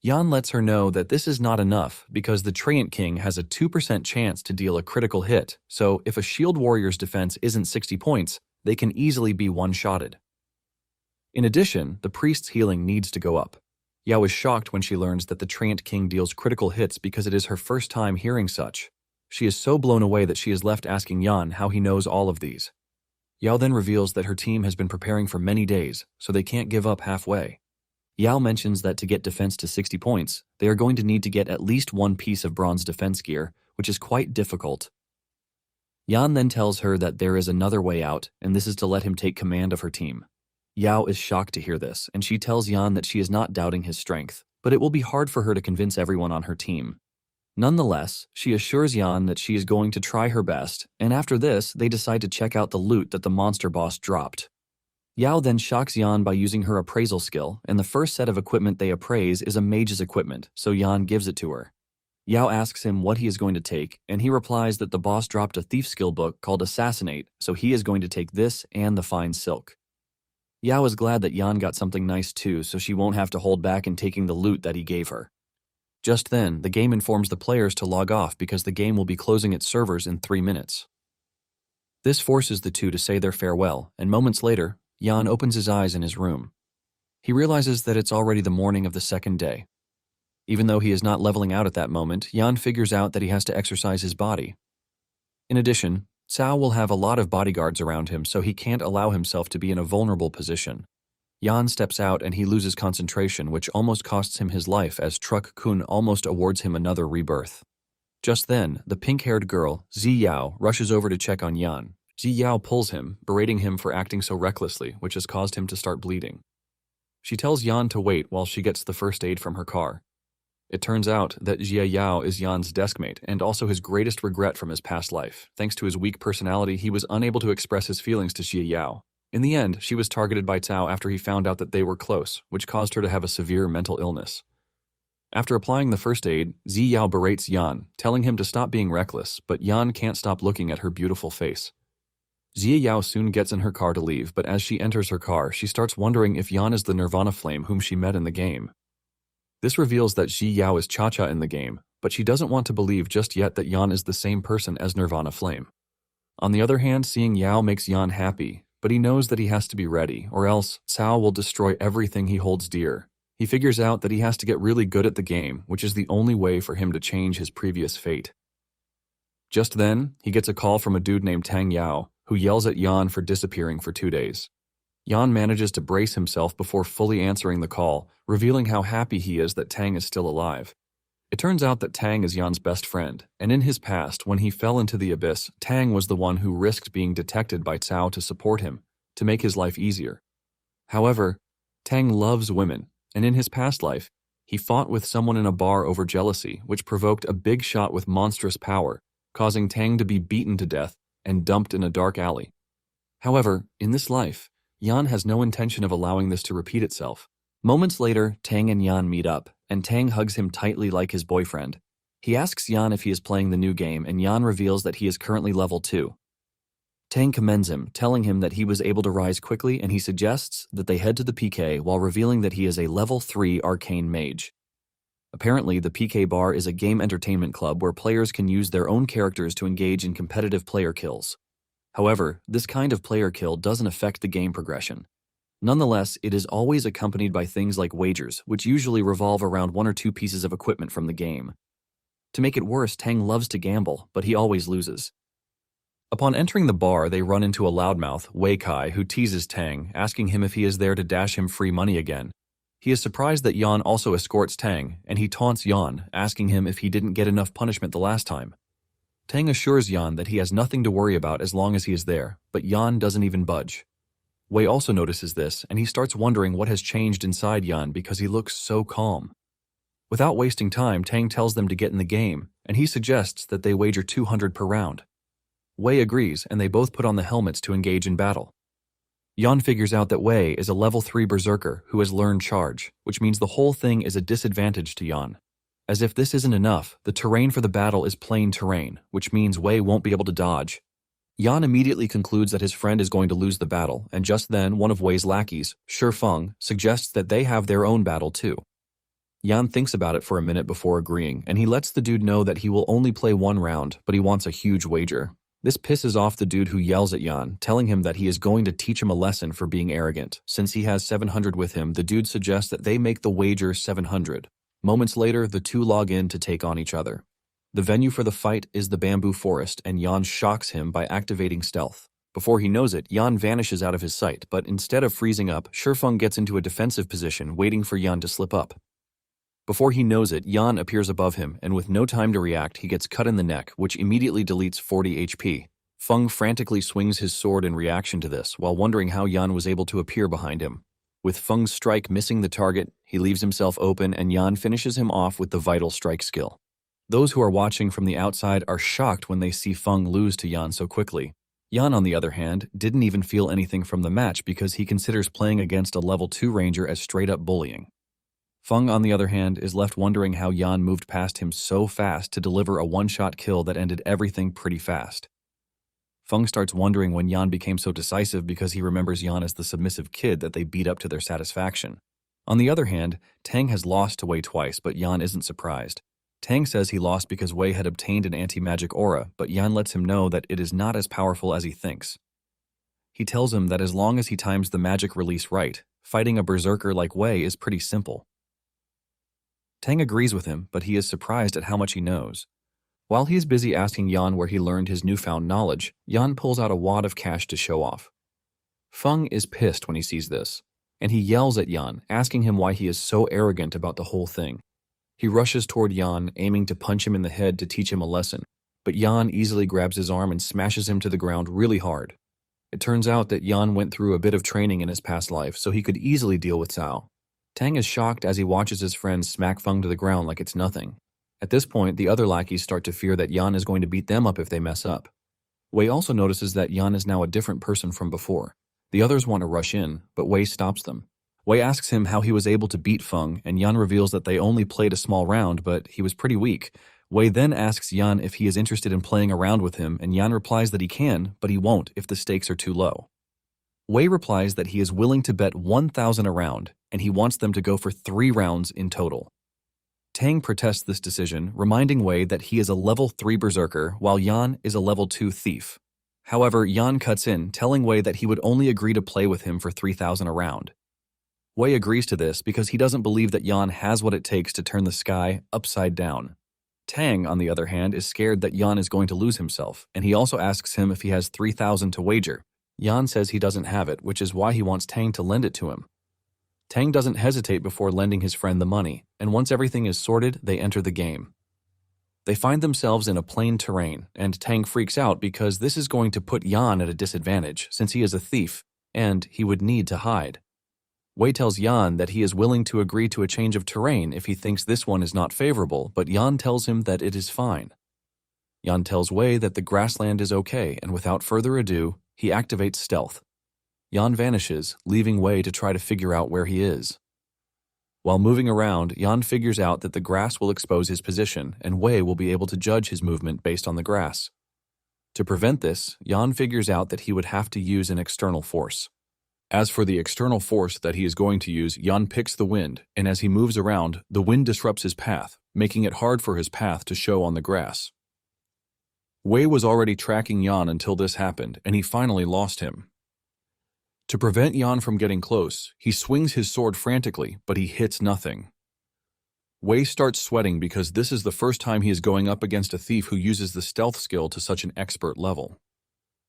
Yan lets her know that this is not enough because the Trent King has a 2% chance to deal a critical hit, so if a shield warrior's defense isn't 60 points, they can easily be one-shotted. In addition, the priest's healing needs to go up. Yao is shocked when she learns that the Trent King deals critical hits because it is her first time hearing such. She is so blown away that she is left asking Yan how he knows all of these. Yao then reveals that her team has been preparing for many days, so they can't give up halfway. Yao mentions that to get defense to 60 points, they are going to need to get at least one piece of bronze defense gear, which is quite difficult. Yan then tells her that there is another way out, and this is to let him take command of her team. Yao is shocked to hear this, and she tells Yan that she is not doubting his strength, but it will be hard for her to convince everyone on her team. Nonetheless, she assures Yan that she is going to try her best, and after this, they decide to check out the loot that the monster boss dropped. Yao then shocks Yan by using her appraisal skill, and the first set of equipment they appraise is a mage's equipment, so Yan gives it to her. Yao asks him what he is going to take, and he replies that the boss dropped a thief skill book called Assassinate, so he is going to take this and the fine silk. Yao is glad that Yan got something nice too, so she won't have to hold back in taking the loot that he gave her. Just then, the game informs the players to log off because the game will be closing its servers in 3 minutes. This forces the two to say their farewell, and moments later, Yan opens his eyes in his room. He realizes that it's already the morning of the second day. Even though he is not leveling out at that moment, Yan figures out that he has to exercise his body. In addition, Cao will have a lot of bodyguards around him, so he can't allow himself to be in a vulnerable position. Yan steps out and he loses concentration, which almost costs him his life as Truck Kun almost awards him another rebirth. Just then, the pink-haired girl, Zi Yao, rushes over to check on Yan. Zi Yao pulls him, berating him for acting so recklessly, which has caused him to start bleeding. She tells Yan to wait while she gets the first aid from her car. It turns out that Jia Yao is Yan's deskmate and also his greatest regret from his past life. Thanks to his weak personality, he was unable to express his feelings to Jia Yao. In the end, she was targeted by Cao after he found out that they were close, which caused her to have a severe mental illness. After applying the first aid, Zi Yao berates Yan, telling him to stop being reckless, but Yan can't stop looking at her beautiful face. Jia Yao soon gets in her car to leave, but as she enters her car, she starts wondering if Yan is the Nirvana Flame whom she met in the game. This reveals that Zi Yao is Cha-Cha in the game, but she doesn't want to believe just yet that Yan is the same person as Nirvana Flame. On the other hand, seeing Yao makes Yan happy, but he knows that he has to be ready, or else Cao will destroy everything he holds dear. He figures out that he has to get really good at the game, which is the only way for him to change his previous fate. Just then, he gets a call from a dude named Tang Yao, who yells at Yan for disappearing for 2 days. Yan manages to brace himself before fully answering the call, revealing how happy he is that Tang is still alive. It turns out that Tang is Yan's best friend, and in his past, when he fell into the abyss, Tang was the one who risked being detected by Cao to support him, to make his life easier. However, Tang loves women, and in his past life, he fought with someone in a bar over jealousy, which provoked a big shot with monstrous power, causing Tang to be beaten to death and dumped in a dark alley. However, in this life, Yan has no intention of allowing this to repeat itself. Moments later, Tang and Yan meet up, and Tang hugs him tightly like his boyfriend. He asks Yan if he is playing the new game, and Yan reveals that he is currently level 2. Tang commends him, telling him that he was able to rise quickly, and he suggests that they head to the PK while revealing that he is a level 3 arcane mage. Apparently, the PK Bar is a game entertainment club where players can use their own characters to engage in competitive player kills. However, this kind of player kill doesn't affect the game progression. Nonetheless, it is always accompanied by things like wagers, which usually revolve around one or two pieces of equipment from the game. To make it worse, Tang loves to gamble, but he always loses. Upon entering the bar, they run into a loudmouth, Wei Kai, who teases Tang, asking him if he is there to dash him free money again. He is surprised that Yan also escorts Tang, and he taunts Yan, asking him if he didn't get enough punishment the last time. Tang assures Yan that he has nothing to worry about as long as he is there, but Yan doesn't even budge. Wei also notices this, and he starts wondering what has changed inside Yan because he looks so calm. Without wasting time, Tang tells them to get in the game, and he suggests that they wager 200 per round. Wei agrees, and they both put on the helmets to engage in battle. Yan figures out that Wei is a level 3 berserker who has learned charge, which means the whole thing is a disadvantage to Yan. As if this isn't enough, the terrain for the battle is plain terrain, which means Wei won't be able to dodge. Yan immediately concludes that his friend is going to lose the battle, and just then one of Wei's lackeys, Shifeng, suggests that they have their own battle too. Yan thinks about it for a minute before agreeing, and he lets the dude know that he will only play one round, but he wants a huge wager. This pisses off the dude who yells at Yan, telling him that he is going to teach him a lesson for being arrogant. Since he has 700 with him, the dude suggests that they make the wager 700. Moments later, the two log in to take on each other. The venue for the fight is the bamboo forest, and Yan shocks him by activating stealth. Before he knows it, Yan vanishes out of his sight, but instead of freezing up, Shifeng gets into a defensive position, waiting for Yan to slip up. Before he knows it, Yan appears above him, and with no time to react, he gets cut in the neck, which immediately deletes 40 HP. Feng frantically swings his sword in reaction to this, while wondering how Yan was able to appear behind him. With Feng's strike missing the target, he leaves himself open, and Yan finishes him off with the vital strike skill. Those who are watching from the outside are shocked when they see Feng lose to Yan so quickly. Yan, on the other hand, didn't even feel anything from the match because he considers playing against a level 2 ranger as straight-up bullying. Feng, on the other hand, is left wondering how Yan moved past him so fast to deliver a one-shot kill that ended everything pretty fast. Feng starts wondering when Yan became so decisive because he remembers Yan as the submissive kid that they beat up to their satisfaction. On the other hand, Tang has lost to Wei twice, but Yan isn't surprised. Tang says he lost because Wei had obtained an anti-magic aura, but Yan lets him know that it is not as powerful as he thinks. He tells him that as long as he times the magic release right, fighting a berserker like Wei is pretty simple. Tang agrees with him, but he is surprised at how much he knows. While he is busy asking Yan where he learned his newfound knowledge, Yan pulls out a wad of cash to show off. Feng is pissed when he sees this, and he yells at Yan, asking him why he is so arrogant about the whole thing. He rushes toward Yan, aiming to punch him in the head to teach him a lesson, but Yan easily grabs his arm and smashes him to the ground really hard. It turns out that Yan went through a bit of training in his past life, so he could easily deal with Cao. Tang is shocked as he watches his friend smack Feng to the ground like it's nothing. At this point, the other lackeys start to fear that Yan is going to beat them up if they mess up. Wei also notices that Yan is now a different person from before. The others want to rush in, but Wei stops them. Wei asks him how he was able to beat Feng, and Yan reveals that they only played a small round, but he was pretty weak. Wei then asks Yan if he is interested in playing around with him, and Yan replies that he can, but he won't if the stakes are too low. Wei replies that he is willing to bet 1,000 a round, and he wants them to go for 3 rounds in total. Tang protests this decision, reminding Wei that he is a level 3 berserker while Yan is a level 2 thief. However, Yan cuts in, telling Wei that he would only agree to play with him for 3,000 a round. Wei agrees to this because he doesn't believe that Yan has what it takes to turn the sky upside down. Tang, on the other hand, is scared that Yan is going to lose himself, and he also asks him if he has 3,000 to wager. Yan says he doesn't have it, which is why he wants Tang to lend it to him. Tang doesn't hesitate before lending his friend the money, and once everything is sorted, they enter the game. They find themselves in a plain terrain, and Tang freaks out because this is going to put Yan at a disadvantage since he is a thief, and he would need to hide. Wei tells Yan that he is willing to agree to a change of terrain if he thinks this one is not favorable, but Yan tells him that it is fine. Yan tells Wei that the grassland is okay, and without further ado, he activates stealth. Yan vanishes, leaving Wei to try to figure out where he is. While moving around, Yan figures out that the grass will expose his position, and Wei will be able to judge his movement based on the grass. To prevent this, Yan figures out that he would have to use an external force. As for the external force that he is going to use, Yan picks the wind, and as he moves around, the wind disrupts his path, making it hard for his path to show on the grass. Wei was already tracking Yan until this happened, and he finally lost him. To prevent Yan from getting close, he swings his sword frantically, but he hits nothing. Wei starts sweating because this is the first time he is going up against a thief who uses the stealth skill to such an expert level.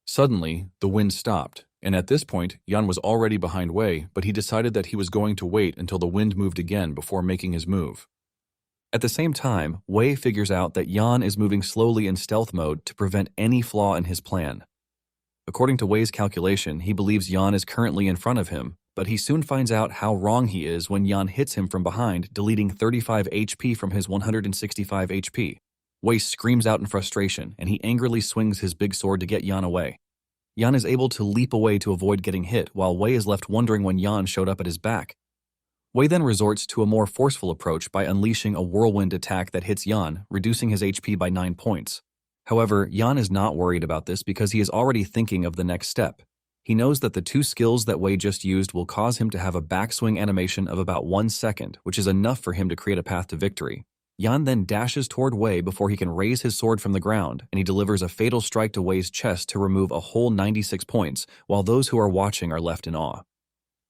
Suddenly, the wind stopped, and at this point, Yan was already behind Wei, but he decided that he was going to wait until the wind moved again before making his move. At the same time, Wei figures out that Yan is moving slowly in stealth mode to prevent any flaw in his plan. According to Wei's calculation, he believes Yan is currently in front of him, but he soon finds out how wrong he is when Yan hits him from behind, deleting 35 HP from his 165 HP. Wei screams out in frustration, and he angrily swings his big sword to get Yan away. Yan is able to leap away to avoid getting hit, while Wei is left wondering when Yan showed up at his back. Wei then resorts to a more forceful approach by unleashing a whirlwind attack that hits Yan, reducing his HP by 9 points. However, Yan is not worried about this because he is already thinking of the next step. He knows that the 2 skills that Wei just used will cause him to have a backswing animation of about 1 second, which is enough for him to create a path to victory. Yan then dashes toward Wei before he can raise his sword from the ground, and he delivers a fatal strike to Wei's chest to remove a whole 96 points, while those who are watching are left in awe.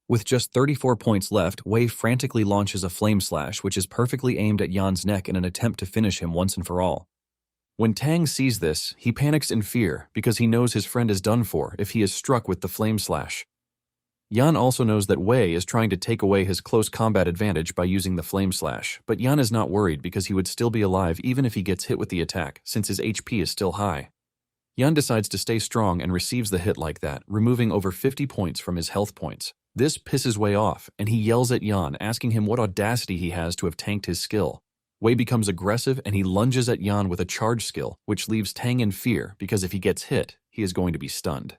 With just 34 points left, Wei frantically launches a flame slash, which is perfectly aimed at Yan's neck in an attempt to finish him once and for all. When Tang sees this, he panics in fear because he knows his friend is done for if he is struck with the flame slash. Yan also knows that Wei is trying to take away his close combat advantage by using the flame slash, but Yan is not worried because he would still be alive even if he gets hit with the attack, since his HP is still high. Yan decides to stay strong and receives the hit like that, removing over 50 points from his health points. This pisses Wei off, and he yells at Yan, asking him what audacity he has to have tanked his skill. Wei becomes aggressive and he lunges at Yan with a charge skill, which leaves Tang in fear because if he gets hit, he is going to be stunned.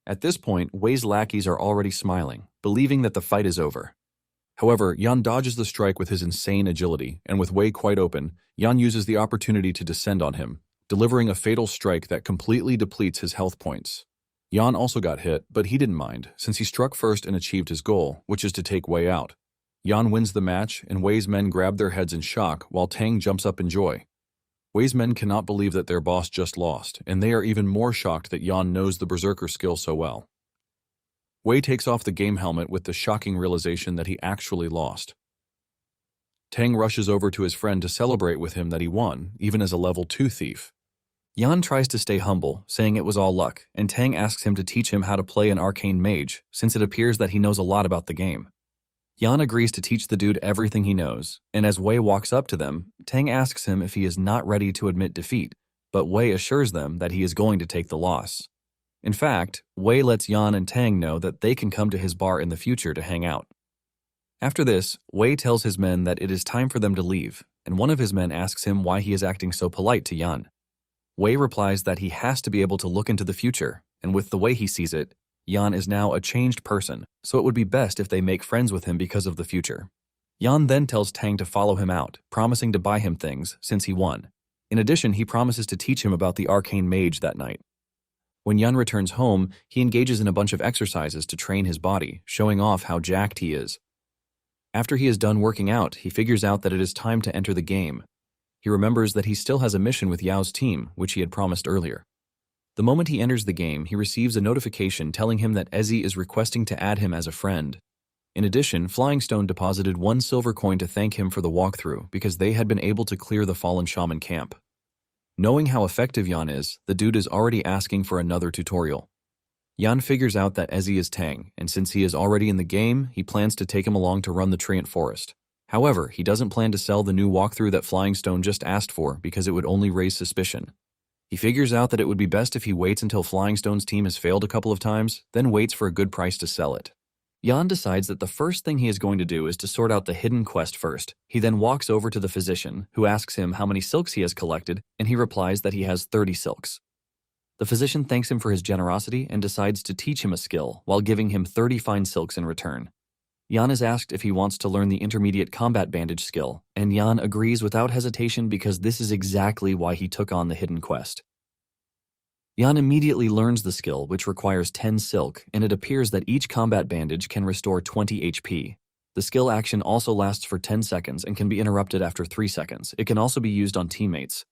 At this point, Wei's lackeys are already smiling, believing that the fight is over. However, Yan dodges the strike with his insane agility, and with Wei quite open, Yan uses the opportunity to descend on him, delivering a fatal strike that completely depletes his health points. Yan also got hit, but he didn't mind, since he struck first and achieved his goal, which is to take Wei out. Yan wins the match, and Wei's men grab their heads in shock, while Tang jumps up in joy. Wei's men cannot believe that their boss just lost, and they are even more shocked that Yan knows the Berserker skill so well. Wei takes off the game helmet with the shocking realization that he actually lost. Tang rushes over to his friend to celebrate with him that he won, even as a level 2 thief. Yan tries to stay humble, saying it was all luck, and Tang asks him to teach him how to play an arcane mage, since it appears that he knows a lot about the game. Yan agrees to teach the dude everything he knows, and as Wei walks up to them, Tang asks him if he is not ready to admit defeat, but Wei assures them that he is going to take the loss. In fact, Wei lets Yan and Tang know that they can come to his bar in the future to hang out. After this, Wei tells his men that it is time for them to leave, and one of his men asks him why he is acting so polite to Yan. Wei replies that he has to be able to look into the future, and with the way he sees it, Yan is now a changed person, so it would be best if they make friends with him because of the future. Yan then tells Tang to follow him out, promising to buy him things since he won. In addition, he promises to teach him about the arcane mage that night. When Yan returns home, he engages in a bunch of exercises to train his body, showing off how jacked he is. After he is done working out, he figures out that it is time to enter the game. He remembers that he still has a mission with Yao's team, which he had promised earlier. The moment he enters the game, he receives a notification telling him that Ezzy is requesting to add him as a friend. In addition, Flying Stone deposited 1 silver coin to thank him for the walkthrough because they had been able to clear the fallen shaman camp. Knowing how effective Yan is, the dude is already asking for another tutorial. Yan figures out that Ezzy is Tang, and since he is already in the game, he plans to take him along to run the Treant Forest. However, he doesn't plan to sell the new walkthrough that Flying Stone just asked for because it would only raise suspicion. He figures out that it would be best if he waits until Flying Stone's team has failed a couple of times, then waits for a good price to sell it. Yan decides that the first thing he is going to do is to sort out the hidden quest first. He then walks over to the physician, who asks him how many silks he has collected, and he replies that he has 30 silks. The physician thanks him for his generosity and decides to teach him a skill while giving him 30 fine silks in return. Yan is asked if he wants to learn the intermediate combat bandage skill, and Yan agrees without hesitation because this is exactly why he took on the hidden quest. Yan immediately learns the skill, which requires 10 silk, and it appears that each combat bandage can restore 20 HP. The skill action also lasts for 10 seconds and can be interrupted after 3 seconds. It can also be used on teammates.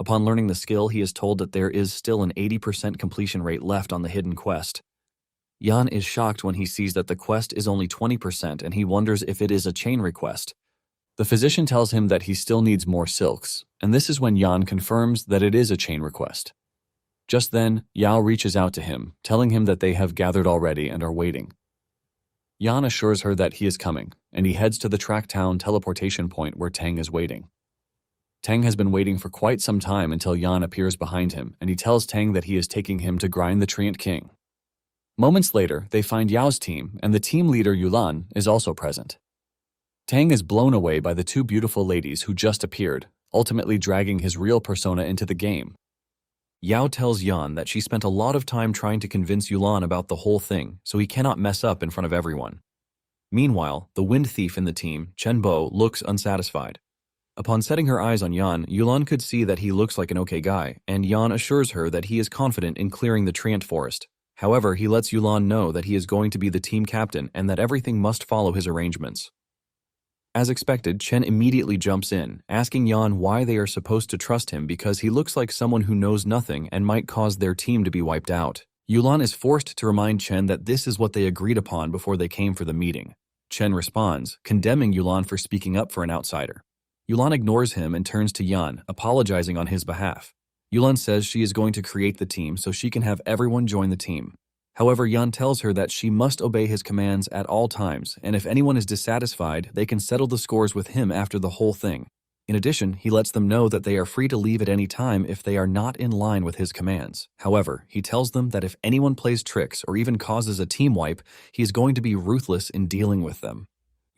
Upon learning the skill, he is told that there is still an 80% completion rate left on the hidden quest. Yan is shocked when he sees that the quest is only 20% and he wonders if it is a chain request. The physician tells him that he still needs more silks, and this is when Yan confirms that it is a chain request. Just then, Yao reaches out to him, telling him that they have gathered already and are waiting. Yan assures her that he is coming, and he heads to the track town teleportation point where Tang is waiting. Tang has been waiting for quite some time until Yan appears behind him, and he tells Tang that he is taking him to grind the Treant King. Moments later, they find Yao's team, and the team leader Yulan is also present. Tang is blown away by the two beautiful ladies who just appeared, ultimately dragging his real persona into the game. Yao tells Yan that she spent a lot of time trying to convince Yulan about the whole thing, so he cannot mess up in front of everyone. Meanwhile, the wind thief in the team, Chen Bo, looks unsatisfied. Upon setting her eyes on Yan, Yulan could see that he looks like an okay guy, and Yan assures her that he is confident in clearing the Treant Forest. However, he lets Yulan know that he is going to be the team captain and that everything must follow his arrangements. As expected, Chen immediately jumps in, asking Yan why they are supposed to trust him because he looks like someone who knows nothing and might cause their team to be wiped out. Yulan is forced to remind Chen that this is what they agreed upon before they came for the meeting. Chen responds, condemning Yulan for speaking up for an outsider. Yulan ignores him and turns to Yan, apologizing on his behalf. Yulan says she is going to create the team so she can have everyone join the team. However, Yan tells her that she must obey his commands at all times, and if anyone is dissatisfied, they can settle the scores with him after the whole thing. In addition, he lets them know that they are free to leave at any time if they are not in line with his commands. However, he tells them that if anyone plays tricks or even causes a team wipe, he is going to be ruthless in dealing with them.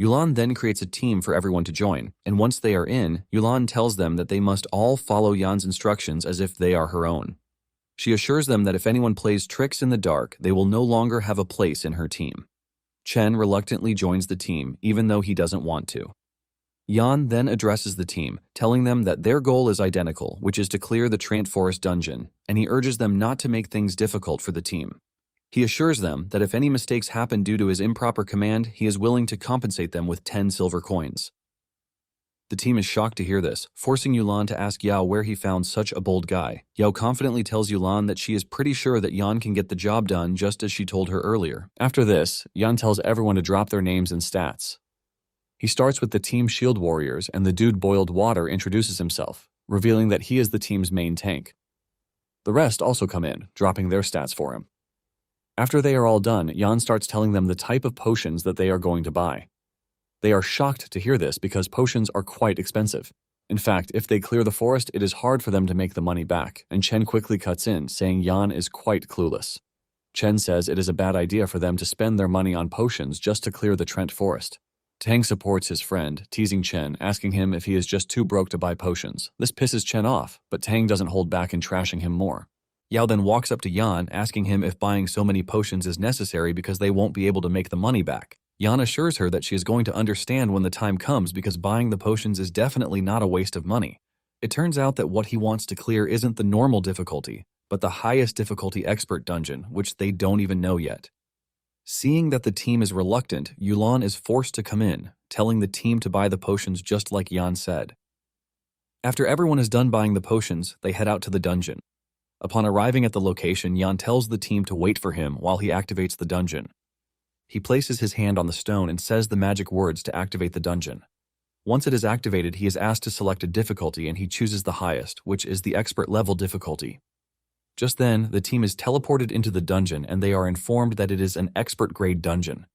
Yulan then creates a team for everyone to join, and once they are in, Yulan tells them that they must all follow Yan's instructions as if they are her own. She assures them that if anyone plays tricks in the dark, they will no longer have a place in her team. Chen reluctantly joins the team, even though he doesn't want to. Yan then addresses the team, telling them that their goal is identical, which is to clear the Treant Forest dungeon, and he urges them not to make things difficult for the team. He assures them that if any mistakes happen due to his improper command, he is willing to compensate them with 10 silver coins. The team is shocked to hear this, forcing Yulan to ask Yao where he found such a bold guy. Yao confidently tells Yulan that she is pretty sure that Yan can get the job done just as she told her earlier. After this, Yan tells everyone to drop their names and stats. He starts with the team shield warriors, and the dude Boiled Water introduces himself, revealing that he is the team's main tank. The rest also come in, dropping their stats for him. After they are all done, Yan starts telling them the type of potions that they are going to buy. They are shocked to hear this because potions are quite expensive. In fact, if they clear the forest, it is hard for them to make the money back, and Chen quickly cuts in, saying Yan is quite clueless. Chen says it is a bad idea for them to spend their money on potions just to clear the Treant Forest. Tang supports his friend, teasing Chen, asking him if he is just too broke to buy potions. This pisses Chen off, but Tang doesn't hold back in trashing him more. Yao then walks up to Yan, asking him if buying so many potions is necessary because they won't be able to make the money back. Yan assures her that she is going to understand when the time comes because buying the potions is definitely not a waste of money. It turns out that what he wants to clear isn't the normal difficulty, but the highest difficulty expert dungeon, which they don't even know yet. Seeing that the team is reluctant, Yulan is forced to come in, telling the team to buy the potions just like Yan said. After everyone is done buying the potions, they head out to the dungeon. Upon arriving at the location, Yan tells the team to wait for him while he activates the dungeon. He places his hand on the stone and says the magic words to activate the dungeon. Once it is activated, he is asked to select a difficulty and he chooses the highest, which is the expert level difficulty. Just then, the team is teleported into the dungeon and they are informed that it is an expert grade dungeon.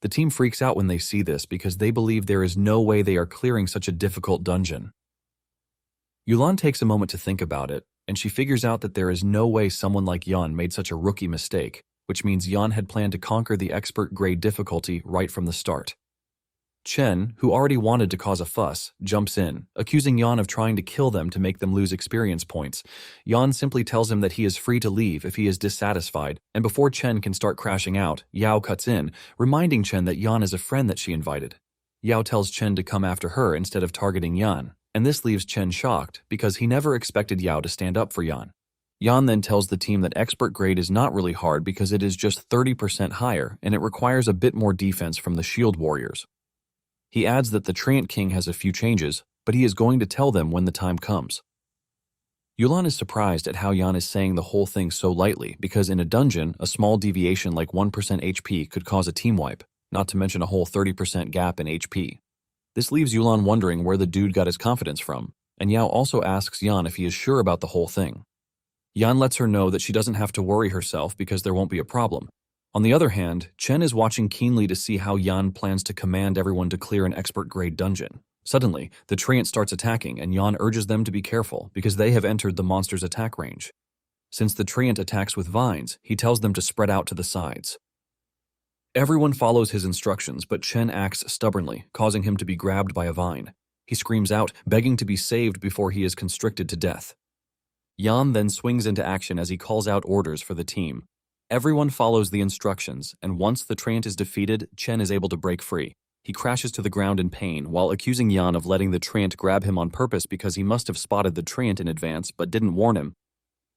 The team freaks out when they see this because they believe there is no way they are clearing such a difficult dungeon. Yulan takes a moment to think about it, and she figures out that there is no way someone like Yan made such a rookie mistake, which means Yan had planned to conquer the expert grade difficulty right from the start. Chen, who already wanted to cause a fuss, jumps in, accusing Yan of trying to kill them to make them lose experience points. Yan simply tells him that he is free to leave if he is dissatisfied, and before Chen can start crashing out, Yao cuts in, reminding Chen that Yan is a friend that she invited. Yao tells Chen to come after her instead of targeting Yan, and this leaves Chen shocked because he never expected Yao to stand up for Yan. Yan then tells the team that expert grade is not really hard because it is just 30% higher and it requires a bit more defense from the shield warriors. He adds that the Treant King has a few changes, but he is going to tell them when the time comes. Yulan is surprised at how Yan is saying the whole thing so lightly because in a dungeon, a small deviation like 1% HP could cause a team wipe, not to mention a whole 30% gap in HP. This leaves Yulan wondering where the dude got his confidence from, and Yao also asks Yan if he is sure about the whole thing. Yan lets her know that she doesn't have to worry herself because there won't be a problem. On the other hand, Chen is watching keenly to see how Yan plans to command everyone to clear an expert-grade dungeon. Suddenly, the Treant starts attacking and Yan urges them to be careful because they have entered the monster's attack range. Since the Treant attacks with vines, he tells them to spread out to the sides. Everyone follows his instructions, but Chen acts stubbornly, causing him to be grabbed by a vine. He screams out, begging to be saved before he is constricted to death. Yan then swings into action as he calls out orders for the team. Everyone follows the instructions, and once the Treant is defeated, Chen is able to break free. He crashes to the ground in pain while accusing Yan of letting the Treant grab him on purpose because he must have spotted the Treant in advance but didn't warn him.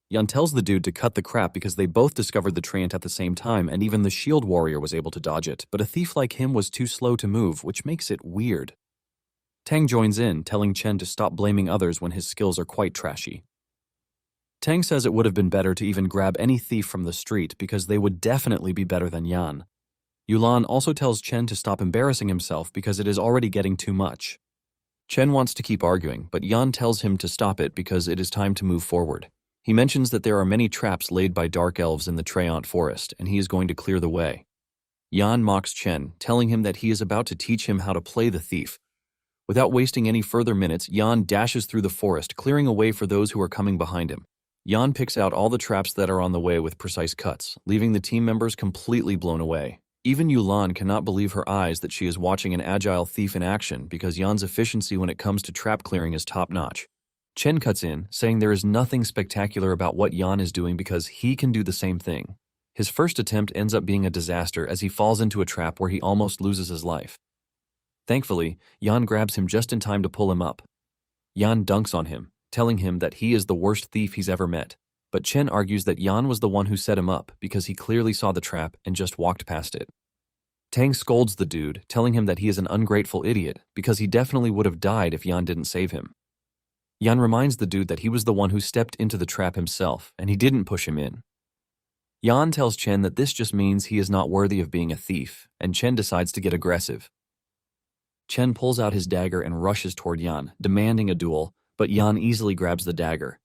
Yan tells the dude to cut the crap because they both discovered the Treant at the same time and even the shield warrior was able to dodge it, but a thief like him was too slow to move, which makes it weird. Tang joins in, telling Chen to stop blaming others when his skills are quite trashy. Tang says it would have been better to even grab any thief from the street because they would definitely be better than Yan. Yulan also tells Chen to stop embarrassing himself because it is already getting too much. Chen wants to keep arguing, but Yan tells him to stop it because it is time to move forward. He mentions that there are many traps laid by dark elves in the Treant forest, and he is going to clear the way. Yan mocks Chen, telling him that he is about to teach him how to play the thief. Without wasting any further minutes, Yan dashes through the forest, clearing a way for those who are coming behind him. Yan picks out all the traps that are on the way with precise cuts, leaving the team members completely blown away. Even Yulan cannot believe her eyes that she is watching an agile thief in action because Yan's efficiency when it comes to trap clearing is top-notch. Chen cuts in, saying there is nothing spectacular about what Yan is doing because he can do the same thing. His first attempt ends up being a disaster as he falls into a trap where he almost loses his life. Thankfully, Yan grabs him just in time to pull him up. Yan dunks on him, telling him that he is the worst thief he's ever met. But Chen argues that Yan was the one who set him up because he clearly saw the trap and just walked past it. Tang scolds the dude, telling him that he is an ungrateful idiot because he definitely would have died if Yan didn't save him. Yan reminds the dude that he was the one who stepped into the trap himself and he didn't push him in. Yan tells Chen that this just means he is not worthy of being a thief, and Chen decides to get aggressive. Chen pulls out his dagger and rushes toward Yan, demanding a duel, but Yan easily grabs the dagger.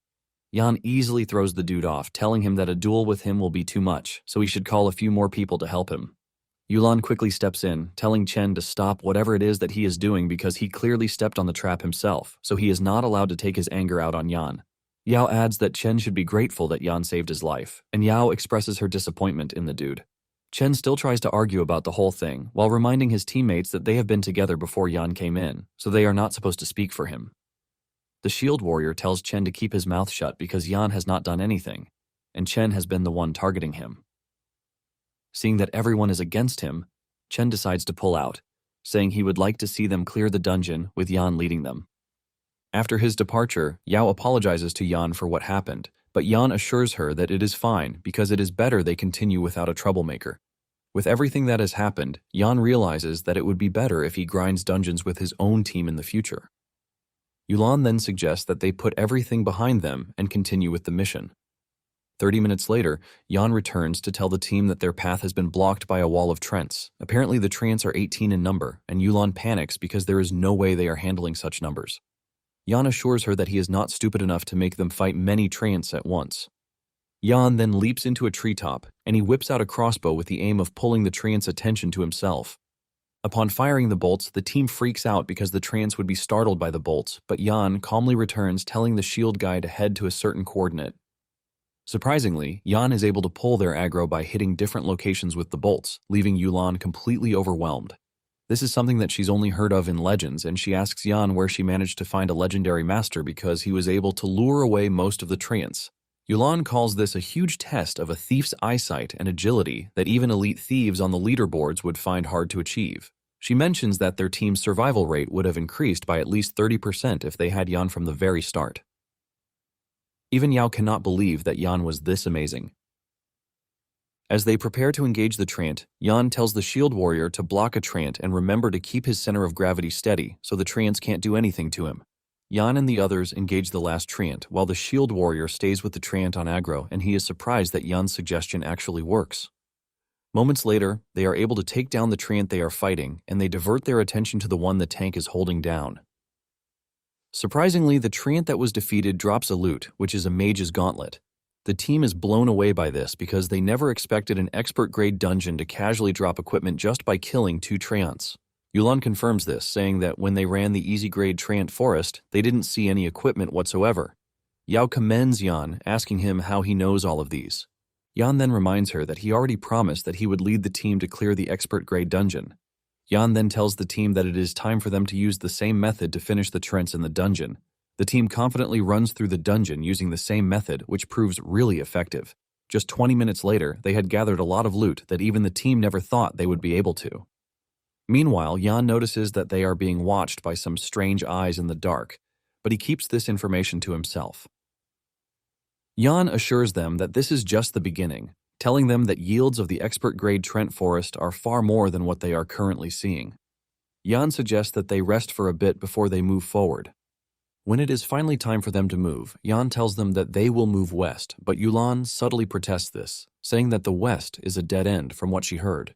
Yan easily throws the dude off, telling him that a duel with him will be too much, so he should call a few more people to help him. Yulan quickly steps in, telling Chen to stop whatever it is that he is doing because he clearly stepped on the trap himself, so he is not allowed to take his anger out on Yan. Yao adds that Chen should be grateful that Yan saved his life, and Yao expresses her disappointment in the dude. Chen still tries to argue about the whole thing, while reminding his teammates that they have been together before Yan came in, so they are not supposed to speak for him. The shield warrior tells Chen to keep his mouth shut because Yan has not done anything, and Chen has been the one targeting him. Seeing that everyone is against him, Chen decides to pull out, saying he would like to see them clear the dungeon with Yan leading them. After his departure, Yao apologizes to Yan for what happened, but Yan assures her that it is fine because it is better they continue without a troublemaker. With everything that has happened, Yan realizes that it would be better if he grinds dungeons with his own team in the future. Yulan then suggests that they put everything behind them and continue with the mission. 30 minutes later, Yan returns to tell the team that their path has been blocked by a wall of Trents. Apparently the Trents are 18 in number, and Yulan panics because there is no way they are handling such numbers. Yan assures her that he is not stupid enough to make them fight many Trents at once. Yan then leaps into a treetop, and he whips out a crossbow with the aim of pulling the Trents' attention to himself. Upon firing the bolts, the team freaks out because the Trents would be startled by the bolts, but Yan calmly returns, telling the shield guy to head to a certain coordinate. Surprisingly, Yan is able to pull their aggro by hitting different locations with the bolts, leaving Yulan completely overwhelmed. This is something that she's only heard of in legends, and she asks Yan where she managed to find a legendary master because he was able to lure away most of the Treants. Yulan calls this a huge test of a thief's eyesight and agility that even elite thieves on the leaderboards would find hard to achieve. She mentions that their team's survival rate would have increased by at least 30% if they had Yan from the very start. Even Yao cannot believe that Yan was this amazing. As they prepare to engage the Treant, Yan tells the shield warrior to block a Treant and remember to keep his center of gravity steady so the Treants can't do anything to him. Yan and the others engage the last Treant, while the shield warrior stays with the Treant on aggro, and he is surprised that Yan's suggestion actually works. Moments later, they are able to take down the Treant they are fighting, and they divert their attention to the one the tank is holding down. Surprisingly, the Treant that was defeated drops a loot, which is a mage's gauntlet. The team is blown away by this because they never expected an expert-grade dungeon to casually drop equipment just by killing 2 Treants. Yulan confirms this, saying that when they ran the easy-grade Treant forest, they didn't see any equipment whatsoever. Yao commends Yan, asking him how he knows all of these. Yan then reminds her that he already promised that he would lead the team to clear the expert-grade dungeon. Yan then tells the team that it is time for them to use the same method to finish the Treants in the dungeon. The team confidently runs through the dungeon using the same method, which proves really effective. Just 20 minutes later, they had gathered a lot of loot that even the team never thought they would be able to. Meanwhile, Yan notices that they are being watched by some strange eyes in the dark, but he keeps this information to himself. Yan assures them that this is just the beginning, telling them that yields of the expert-grade Treant forest are far more than what they are currently seeing. Yan suggests that they rest for a bit before they move forward. When it is finally time for them to move, Yan tells them that they will move west, but Yulan subtly protests this, saying that the west is a dead end from what she heard.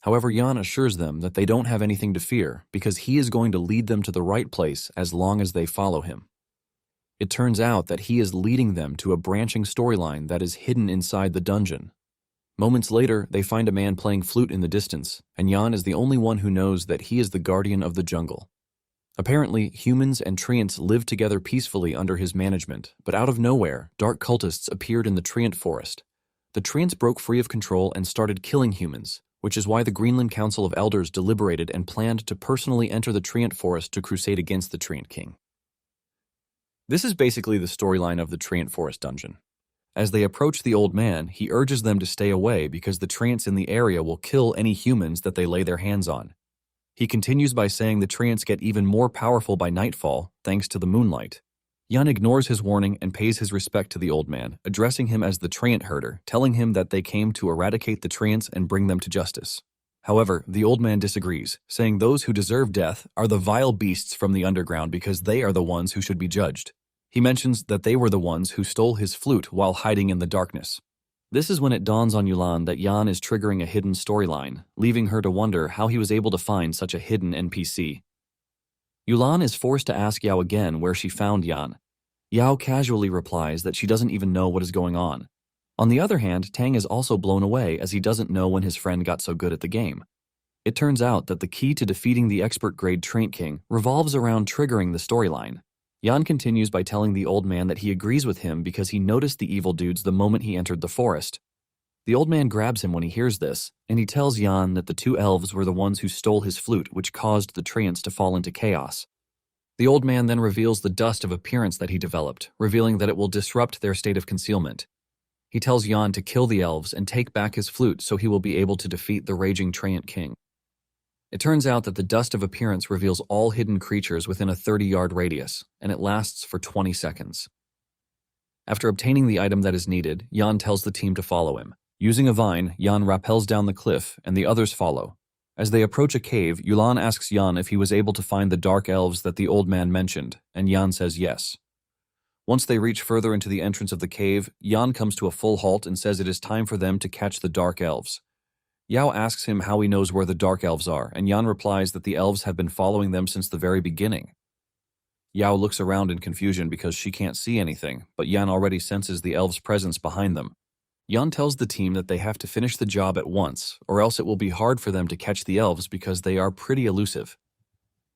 However, Yan assures them that they don't have anything to fear because he is going to lead them to the right place as long as they follow him. It turns out that he is leading them to a branching storyline that is hidden inside the dungeon. Moments later, they find a man playing flute in the distance, and Yan is the only one who knows that he is the guardian of the jungle. Apparently, humans and Treants lived together peacefully under his management, but out of nowhere, dark cultists appeared in the Treant forest. The Treants broke free of control and started killing humans, which is why the Greenland Council of Elders deliberated and planned to personally enter the Treant forest to crusade against the Treant king. This is basically the storyline of the Treant forest dungeon. As they approach the old man, he urges them to stay away because the Treants in the area will kill any humans that they lay their hands on. He continues by saying the Treants get even more powerful by nightfall, thanks to the moonlight. Yan ignores his warning and pays his respect to the old man, addressing him as the Treant herder, telling him that they came to eradicate the Treants and bring them to justice. However, the old man disagrees, saying those who deserve death are the vile beasts from the underground because they are the ones who should be judged. He mentions that they were the ones who stole his flute while hiding in the darkness. This is when it dawns on Yulan that Yan is triggering a hidden storyline, leaving her to wonder how he was able to find such a hidden NPC. Yulan is forced to ask Yao again where she found Yan. Yao casually replies that she doesn't even know what is going on. On the other hand, Tang is also blown away as he doesn't know when his friend got so good at the game. It turns out that the key to defeating the expert-grade Treant King revolves around triggering the storyline. Yan continues by telling the old man that he agrees with him because he noticed the evil dudes the moment he entered the forest. The old man grabs him when he hears this, and he tells Yan that the 2 elves were the ones who stole his flute, which caused the Treants to fall into chaos. The old man then reveals the dust of appearance that he developed, revealing that it will disrupt their state of concealment. He tells Yan to kill the elves and take back his flute so he will be able to defeat the raging Treant King. It turns out that the dust of appearance reveals all hidden creatures within a 30-yard radius, and it lasts for 20 seconds. After obtaining the item that is needed, Yan tells the team to follow him. Using a vine, Yan rappels down the cliff, and the others follow. As they approach a cave, Yulan asks Yan if he was able to find the dark elves that the old man mentioned, and Yan says yes. Once they reach further into the entrance of the cave, Yan comes to a full halt and says it is time for them to catch the dark elves. Yao asks him how he knows where the dark elves are, and Yan replies that the elves have been following them since the very beginning. Yao looks around in confusion because she can't see anything, but Yan already senses the elves' presence behind them. Yan tells the team that they have to finish the job at once, or else it will be hard for them to catch the elves because they are pretty elusive.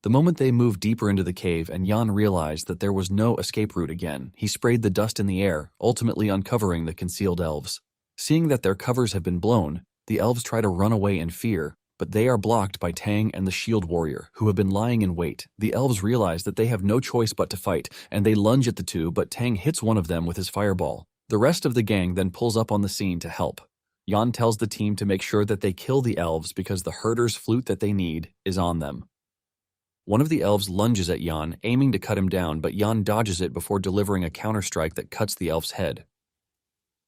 The moment they moved deeper into the cave and Yan realized that there was no escape route again, he sprayed the dust in the air, ultimately uncovering the concealed elves. Seeing that their covers have been blown, the elves try to run away in fear, but they are blocked by Tang and the shield warrior, who have been lying in wait. The elves realize that they have no choice but to fight, and they lunge at the 2, but Tang hits one of them with his fireball. The rest of the gang then pulls up on the scene to help. Yan tells the team to make sure that they kill the elves because the herder's flute that they need is on them. One of the elves lunges at Yan, aiming to cut him down, but Yan dodges it before delivering a counterstrike that cuts the elf's head.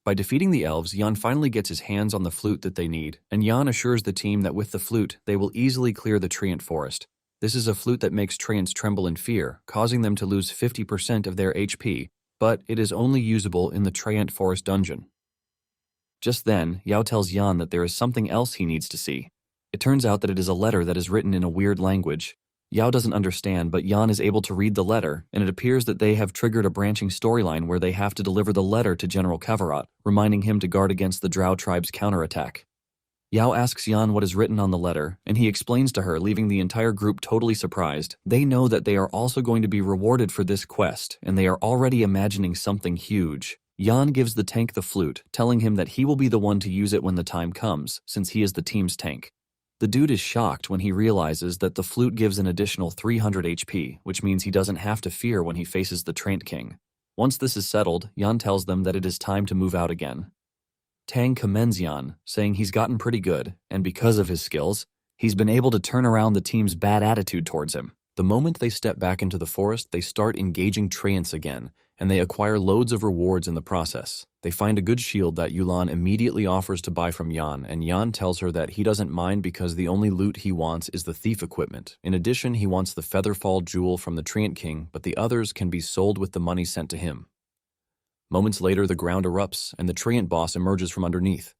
By defeating the elves, Yan finally gets his hands on the flute that they need, and Yan assures the team that with the flute, they will easily clear the treant forest. This is a flute that makes treants tremble in fear, causing them to lose 50% of their HP, but it is only usable in the treant forest dungeon. Just then, Yao tells Yan that there is something else he needs to see. It turns out that it is a letter that is written in a weird language. Yao doesn't understand, but Yan is able to read the letter, and it appears that they have triggered a branching storyline where they have to deliver the letter to General Kavarat, reminding him to guard against the Drow tribe's counterattack. Yao asks Yan what is written on the letter, and he explains to her, leaving the entire group totally surprised. They know that they are also going to be rewarded for this quest, and they are already imagining something huge. Yan gives the tank the flute, telling him that he will be the one to use it when the time comes, since he is the team's tank. The dude is shocked when he realizes that the flute gives an additional 300 HP, which means he doesn't have to fear when he faces the Treant King. Once this is settled, Yan tells them that it is time to move out again. Tang commends Yan, saying he's gotten pretty good, and because of his skills, he's been able to turn around the team's bad attitude towards him. The moment they step back into the forest, they start engaging treants again, and they acquire loads of rewards in the process. They find a good shield that Yulan immediately offers to buy from Yan, and Yan tells her that he doesn't mind because the only loot he wants is the thief equipment. In addition, he wants the Featherfall jewel from the Treant King, but the others can be sold with the money sent to him. Moments later, the ground erupts, and the Treant boss emerges from underneath.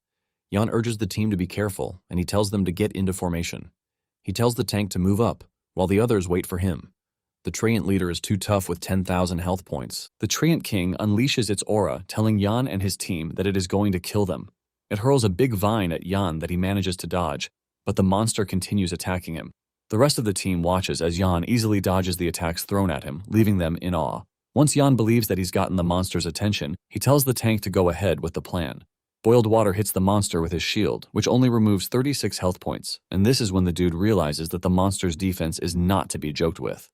Yan urges the team to be careful, and he tells them to get into formation. He tells the tank to move up, while the others wait for him. The Treant leader is too tough with 10,000 health points. The Treant King unleashes its aura, telling Yan and his team that it is going to kill them. It hurls a big vine at Yan that he manages to dodge, but the monster continues attacking him. The rest of the team watches as Yan easily dodges the attacks thrown at him, leaving them in awe. Once Yan believes that he's gotten the monster's attention, he tells the tank to go ahead with the plan. Boiled water hits the monster with his shield, which only removes 36 health points, and this is when the dude realizes that the monster's defense is not to be joked with.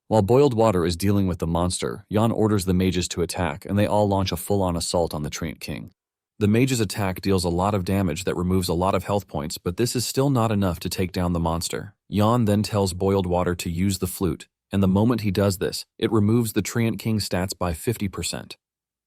While Boiled Water is dealing with the monster, Yan orders the mages to attack, and they all launch a full-on assault on the Treant King. The mage's attack deals a lot of damage that removes a lot of health points, but this is still not enough to take down the monster. Yan then tells Boiled Water to use the flute, and the moment he does this, it removes the Treant King's stats by 50%.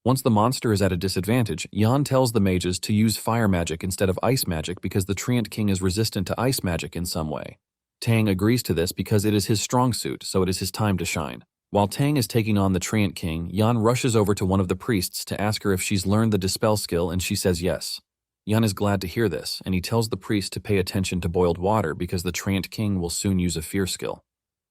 Once the monster is at a disadvantage, Yan tells the mages to use fire magic instead of ice magic because the Treant King is resistant to ice magic in some way. Tang agrees to this because it is his strong suit, so it is his time to shine. While Tang is taking on the Treant King, Yan rushes over to one of the priests to ask her if she's learned the Dispel skill, and she says yes. Yan is glad to hear this, and he tells the priest to pay attention to Boiled Water because the Treant King will soon use a Fear skill.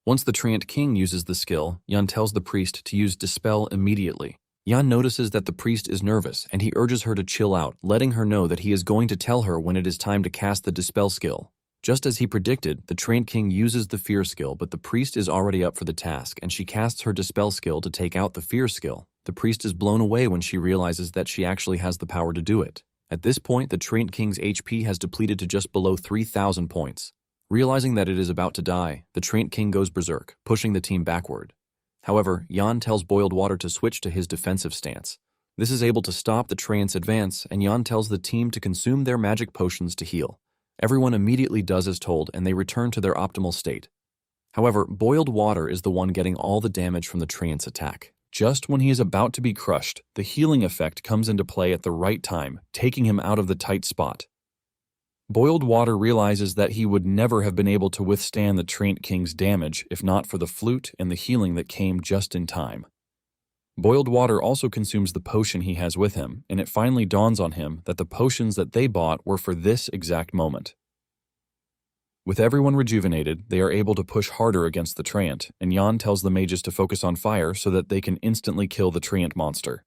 Once the Treant King uses the skill, Yan tells the priest to use Dispel immediately. Yan notices that the priest is nervous, and he urges her to chill out, letting her know that he is going to tell her when it is time to cast the Dispel skill. Just as he predicted, the Treant King uses the Fear skill, but the priest is already up for the task, and she casts her Dispel skill to take out the Fear skill. The priest is blown away when she realizes that she actually has the power to do it. At this point, the Treant King's HP has depleted to just below 3,000 points. Realizing that it is about to die, the Treant King goes berserk, pushing the team backward. However, Yan tells Boiled Water to switch to his defensive stance. This is able to stop the Treant's advance, and Yan tells the team to consume their magic potions to heal. Everyone immediately does as told, and they return to their optimal state. However, Boiled Water is the one getting all the damage from the Treant's attack. Just when he is about to be crushed, the healing effect comes into play at the right time, taking him out of the tight spot. Boiled Water realizes that he would never have been able to withstand the Treant King's damage if not for the flute and the healing that came just in time. Boiled Water also consumes the potion he has with him, and it finally dawns on him that the potions that they bought were for this exact moment. With everyone rejuvenated, they are able to push harder against the Treant, and Yan tells the mages to focus on fire so that they can instantly kill the Treant monster.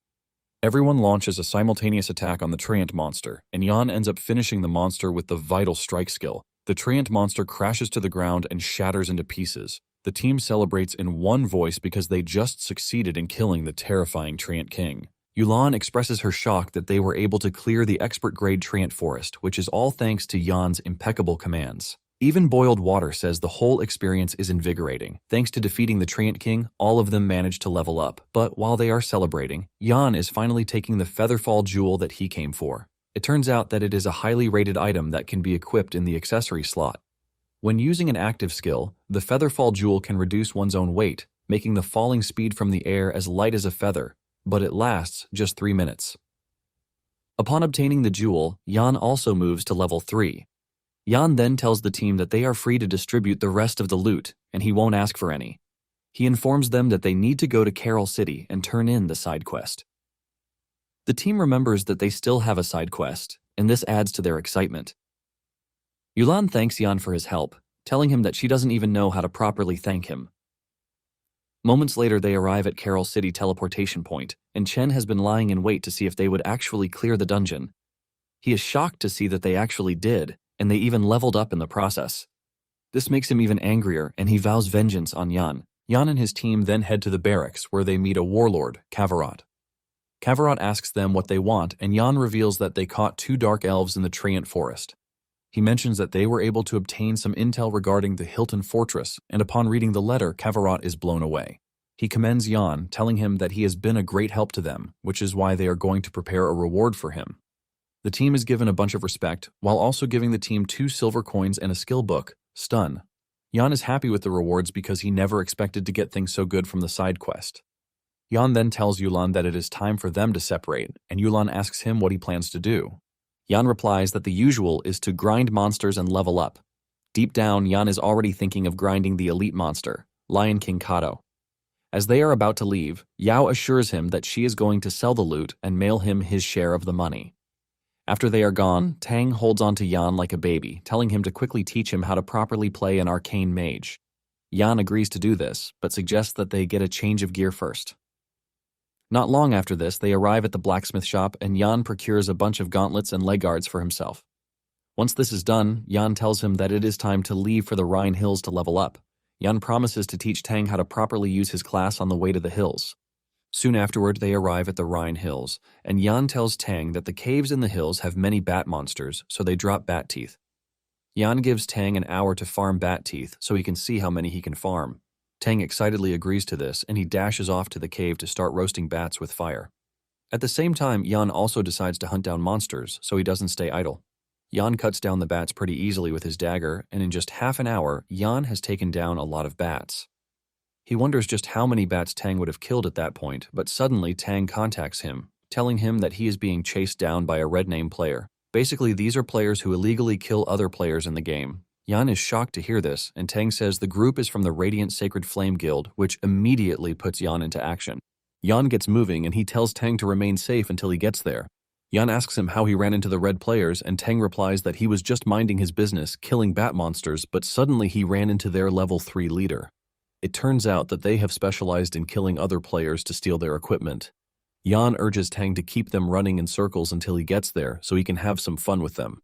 Everyone launches a simultaneous attack on the Treant monster, and Yan ends up finishing the monster with the Vital Strike skill. The Treant monster crashes to the ground and shatters into pieces. The team celebrates in one voice because they just succeeded in killing the terrifying Treant King. Yulan expresses her shock that they were able to clear the expert-grade Treant forest, which is all thanks to Yan's impeccable commands. Even Boiled Water says the whole experience is invigorating. Thanks to defeating the Treant King, all of them managed to level up. But while they are celebrating, Yan is finally taking the Featherfall jewel that he came for. It turns out that it is a highly rated item that can be equipped in the accessory slot. When using an active skill, the Featherfall Jewel can reduce one's own weight, making the falling speed from the air as light as a feather, but it lasts just 3 minutes. Upon obtaining the jewel, Yan also moves to level 3. Yan then tells the team that they are free to distribute the rest of the loot, and he won't ask for any. He informs them that they need to go to Carol City and turn in the side quest. The team remembers that they still have a side quest, and this adds to their excitement. Yulan thanks Yan for his help, telling him that she doesn't even know how to properly thank him. Moments later, they arrive at Carol City teleportation point, and Chen has been lying in wait to see if they would actually clear the dungeon. He is shocked to see that they actually did, and they even leveled up in the process. This makes him even angrier, and he vows vengeance on Yan. Yan and his team then head to the barracks, where they meet a warlord, Kavarot. Kavarot asks them what they want, and Yan reveals that they caught 2 dark elves in the Treant Forest. He mentions that they were able to obtain some intel regarding the Hilton Fortress, and upon reading the letter, Kavarot is blown away. He commends Yan, telling him that he has been a great help to them, which is why they are going to prepare a reward for him. The team is given a bunch of respect, while also giving the team 2 silver coins and a skill book, Stun. Yan is happy with the rewards because he never expected to get things so good from the side quest. Yan then tells Yulan that it is time for them to separate, and Yulan asks him what he plans to do. Yan replies that the usual is to grind monsters and level up. Deep down, Yan is already thinking of grinding the elite monster, Lion King Kato. As they are about to leave, Yao assures him that she is going to sell the loot and mail him his share of the money. After they are gone, Tang holds on to Yan like a baby, telling him to quickly teach him how to properly play an arcane mage. Yan agrees to do this, but suggests that they get a change of gear first. Not long after this, they arrive at the blacksmith shop and Yan procures a bunch of gauntlets and leg guards for himself. Once this is done, Yan tells him that it is time to leave for the Rhine Hills to level up. Yan promises to teach Tang how to properly use his class on the way to the hills. Soon afterward, they arrive at the Rhine Hills, and Yan tells Tang that the caves in the hills have many bat monsters, so they drop bat teeth. Yan gives Tang an hour to farm bat teeth so he can see how many he can farm. Tang excitedly agrees to this, and he dashes off to the cave to start roasting bats with fire. At the same time, Yan also decides to hunt down monsters, so he doesn't stay idle. Yan cuts down the bats pretty easily with his dagger, and in just half an hour, Yan has taken down a lot of bats. He wonders just how many bats Tang would have killed at that point, but suddenly Tang contacts him, telling him that he is being chased down by a red name player. Basically, these are players who illegally kill other players in the game. Yan is shocked to hear this, and Tang says the group is from the Radiant Sacred Flame Guild, which immediately puts Yan into action. Yan gets moving, and he tells Tang to remain safe until he gets there. Yan asks him how he ran into the red players, and Tang replies that he was just minding his business, killing bat monsters, but suddenly he ran into their level 3 leader. It turns out that they have specialized in killing other players to steal their equipment. Yan urges Tang to keep them running in circles until he gets there, so he can have some fun with them.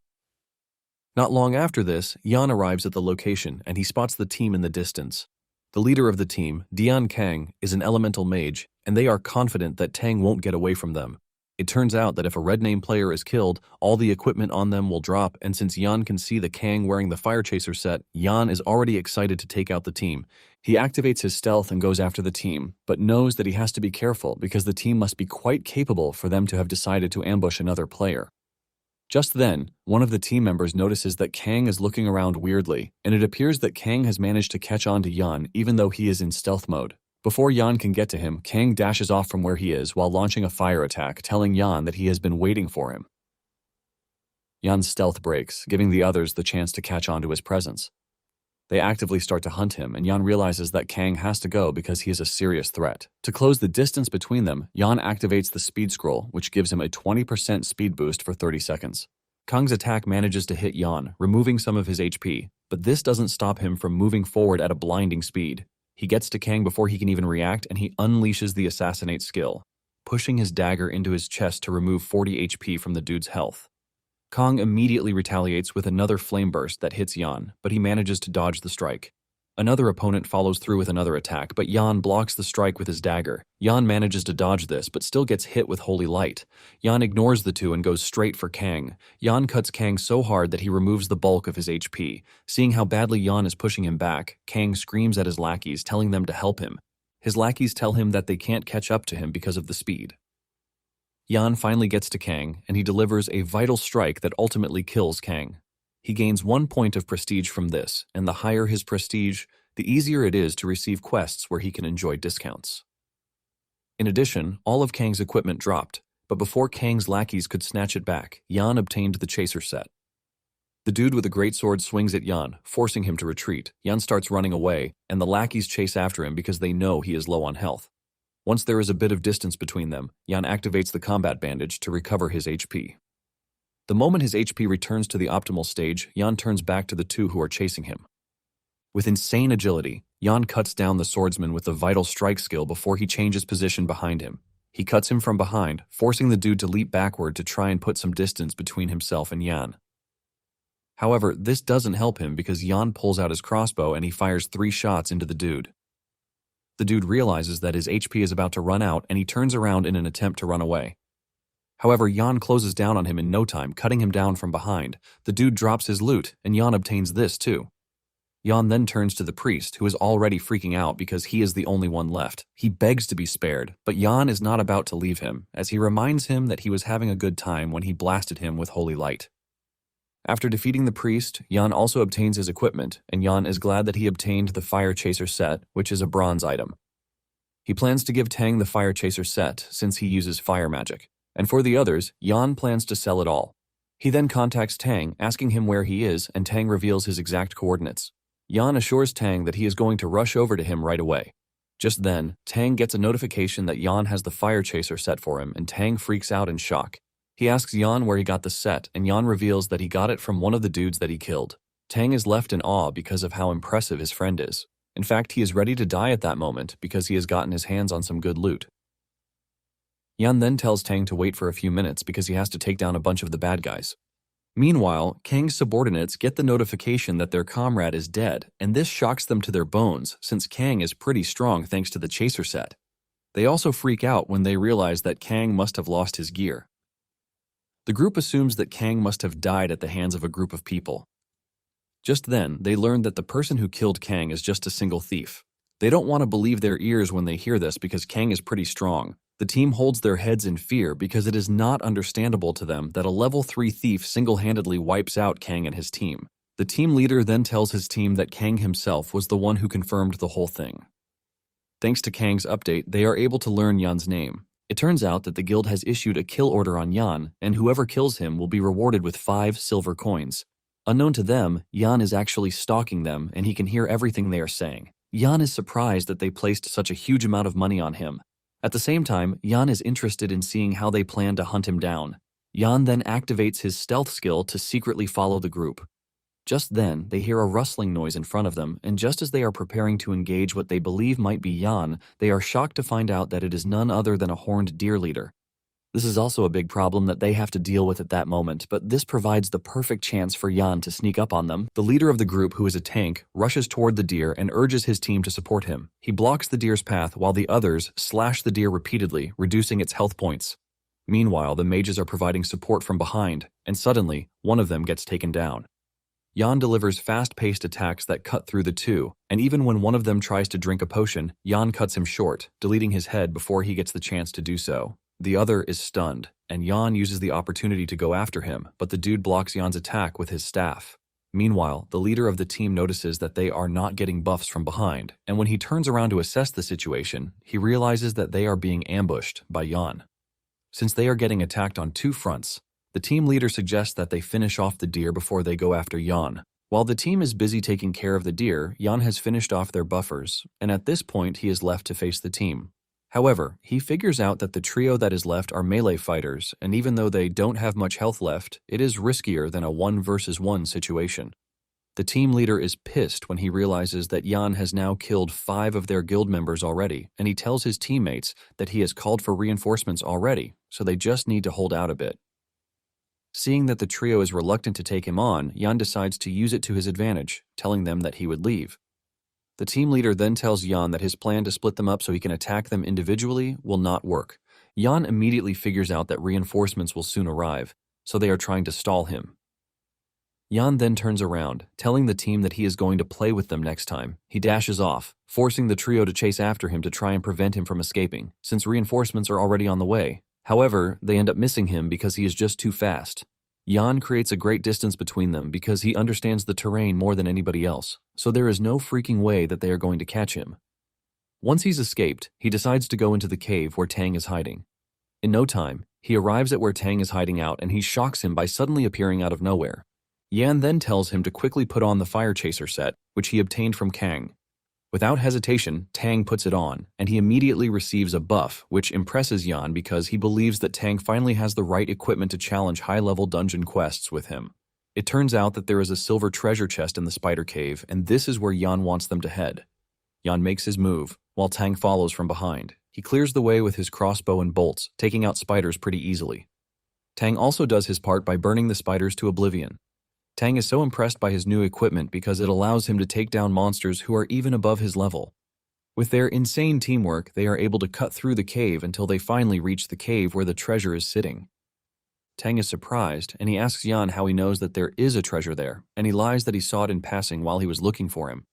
Not long after this, Yan arrives at the location, and he spots the team in the distance. The leader of the team, Dian Kang, is an elemental mage, and they are confident that Tang won't get away from them. It turns out that if a red name player is killed, all the equipment on them will drop, and since Yan can see the Kang wearing the Fire Chaser set, Yan is already excited to take out the team. He activates his stealth and goes after the team, but knows that he has to be careful because the team must be quite capable for them to have decided to ambush another player. Just then, one of the team members notices that Kang is looking around weirdly, and it appears that Kang has managed to catch on to Yan even though he is in stealth mode. Before Yan can get to him, Kang dashes off from where he is while launching a fire attack, telling Yan that he has been waiting for him. Yan's stealth breaks, giving the others the chance to catch on to his presence. They actively start to hunt him, and Yan realizes that Kang has to go because he is a serious threat. To close the distance between them, Yan activates the speed scroll, which gives him a 20% speed boost for 30 seconds. Kang's attack manages to hit Yan, removing some of his HP, but this doesn't stop him from moving forward at a blinding speed. He gets to Kang before he can even react, and he unleashes the Assassinate skill, pushing his dagger into his chest to remove 40 HP from the dude's health. Kang immediately retaliates with another flame burst that hits Yan, but he manages to dodge the strike. Another opponent follows through with another attack, but Yan blocks the strike with his dagger. Yan manages to dodge this, but still gets hit with Holy Light. Yan ignores the two and goes straight for Kang. Yan cuts Kang so hard that he removes the bulk of his HP. Seeing how badly Yan is pushing him back, Kang screams at his lackeys, telling them to help him. His lackeys tell him that they can't catch up to him because of the speed. Yan finally gets to Kang, and he delivers a vital strike that ultimately kills Kang. He gains 1 point of prestige from this, and the higher his prestige, the easier it is to receive quests where he can enjoy discounts. In addition, all of Kang's equipment dropped, but before Kang's lackeys could snatch it back, Yan obtained the chaser set. The dude with a greatsword swings at Yan, forcing him to retreat. Yan starts running away, and the lackeys chase after him because they know he is low on health. Once there is a bit of distance between them, Yan activates the combat bandage to recover his HP. The moment his HP returns to the optimal stage, Yan turns back to the two who are chasing him. With insane agility, Yan cuts down the swordsman with the vital strike skill before he changes position behind him. He cuts him from behind, forcing the dude to leap backward to try and put some distance between himself and Yan. However, this doesn't help him because Yan pulls out his crossbow and he fires 3 shots into the dude. The dude realizes that his HP is about to run out and he turns around in an attempt to run away. However, Yan closes down on him in no time, cutting him down from behind. The dude drops his loot, and Yan obtains this too. Yan then turns to the priest, who is already freaking out because he is the only one left. He begs to be spared, but Yan is not about to leave him, as he reminds him that he was having a good time when he blasted him with holy light. After defeating the priest, Yan also obtains his equipment, and Yan is glad that he obtained the Fire Chaser set, which is a bronze item. He plans to give Tang the Fire Chaser set since he uses fire magic, and for the others, Yan plans to sell it all. He then contacts Tang, asking him where he is, and Tang reveals his exact coordinates. Yan assures Tang that he is going to rush over to him right away. Just then, Tang gets a notification that Yan has the Fire Chaser set for him, and Tang freaks out in shock. He asks Yan where he got the set, and Yan reveals that he got it from one of the dudes that he killed. Tang is left in awe because of how impressive his friend is. In fact, he is ready to die at that moment because he has gotten his hands on some good loot. Yan then tells Tang to wait for a few minutes because he has to take down a bunch of the bad guys. Meanwhile, Kang's subordinates get the notification that their comrade is dead, and this shocks them to their bones since Kang is pretty strong thanks to the chaser set. They also freak out when they realize that Kang must have lost his gear. The group assumes that Kang must have died at the hands of a group of people. Just then, they learn that the person who killed Kang is just a single thief. They don't want to believe their ears when they hear this because Kang is pretty strong. The team holds their heads in fear because it is not understandable to them that a level 3 thief single-handedly wipes out Kang and his team. The team leader then tells his team that Kang himself was the one who confirmed the whole thing. Thanks to Kang's update, they are able to learn Yan's name. It turns out that the guild has issued a kill order on Yan, and whoever kills him will be rewarded with 5 silver coins. Unknown to them, Yan is actually stalking them, and he can hear everything they are saying. Yan is surprised that they placed such a huge amount of money on him. At the same time, Yan is interested in seeing how they plan to hunt him down. Yan then activates his stealth skill to secretly follow the group. Just then, they hear a rustling noise in front of them, and just as they are preparing to engage what they believe might be Yan, they are shocked to find out that it is none other than a horned deer leader. This is also a big problem that they have to deal with at that moment, but this provides the perfect chance for Yan to sneak up on them. The leader of the group, who is a tank, rushes toward the deer and urges his team to support him. He blocks the deer's path while the others slash the deer repeatedly, reducing its health points. Meanwhile, the mages are providing support from behind, and suddenly, one of them gets taken down. Yan delivers fast-paced attacks that cut through the two, and even when one of them tries to drink a potion, Yan cuts him short, deleting his head before he gets the chance to do so. The other is stunned, and Yan uses the opportunity to go after him, but the dude blocks Yan's attack with his staff. Meanwhile, the leader of the team notices that they are not getting buffs from behind, and when he turns around to assess the situation, he realizes that they are being ambushed by Yan. Since they are getting attacked on 2 fronts, the team leader suggests that they finish off the deer before they go after Yan. While the team is busy taking care of the deer, Yan has finished off their buffers, and at this point he is left to face the team. However, he figures out that the trio that is left are melee fighters, and even though they don't have much health left, it is riskier than a 1 versus 1 situation. The team leader is pissed when he realizes that Yan has now killed 5 of their guild members already, and he tells his teammates that he has called for reinforcements already, so they just need to hold out a bit. Seeing that the trio is reluctant to take him on, Yan decides to use it to his advantage, telling them that he would leave. The team leader then tells Yan that his plan to split them up so he can attack them individually will not work. Yan immediately figures out that reinforcements will soon arrive, so they are trying to stall him. Yan then turns around, telling the team that he is going to play with them next time. He dashes off, forcing the trio to chase after him to try and prevent him from escaping, since reinforcements are already on the way. However, they end up missing him because he is just too fast. Yan creates a great distance between them because he understands the terrain more than anybody else, so there is no freaking way that they are going to catch him. Once he's escaped, he decides to go into the cave where Tang is hiding. In no time, he arrives at where Tang is hiding out and he shocks him by suddenly appearing out of nowhere. Yan then tells him to quickly put on the fire chaser set, which he obtained from Kang. Without hesitation, Tang puts it on, and he immediately receives a buff, which impresses Yan because he believes that Tang finally has the right equipment to challenge high-level dungeon quests with him. It turns out that there is a silver treasure chest in the spider cave, and this is where Yan wants them to head. Yan makes his move, while Tang follows from behind. He clears the way with his crossbow and bolts, taking out spiders pretty easily. Tang also does his part by burning the spiders to oblivion. Tang is so impressed by his new equipment because it allows him to take down monsters who are even above his level. With their insane teamwork, they are able to cut through the cave until they finally reach the cave where the treasure is sitting. Tang is surprised, and he asks Yan how he knows that there is a treasure there, and he lies that he saw it in passing while he was looking for him.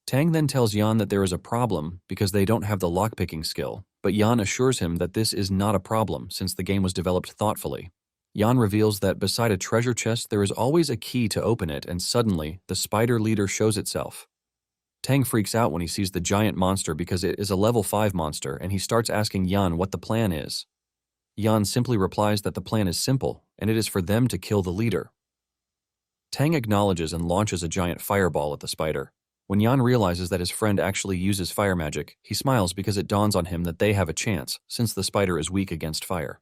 Tang then tells Yan that there is a problem because they don't have the lockpicking skill, but Yan assures him that this is not a problem since the game was developed thoughtfully. Yan reveals that beside a treasure chest there is always a key to open it, and suddenly, the spider leader shows itself. Tang freaks out when he sees the giant monster because it is a level 5 monster, and he starts asking Yan what the plan is. Yan simply replies that the plan is simple, and it is for them to kill the leader. Tang acknowledges and launches a giant fireball at the spider. When Yan realizes that his friend actually uses fire magic, he smiles because it dawns on him that they have a chance, since the spider is weak against fire.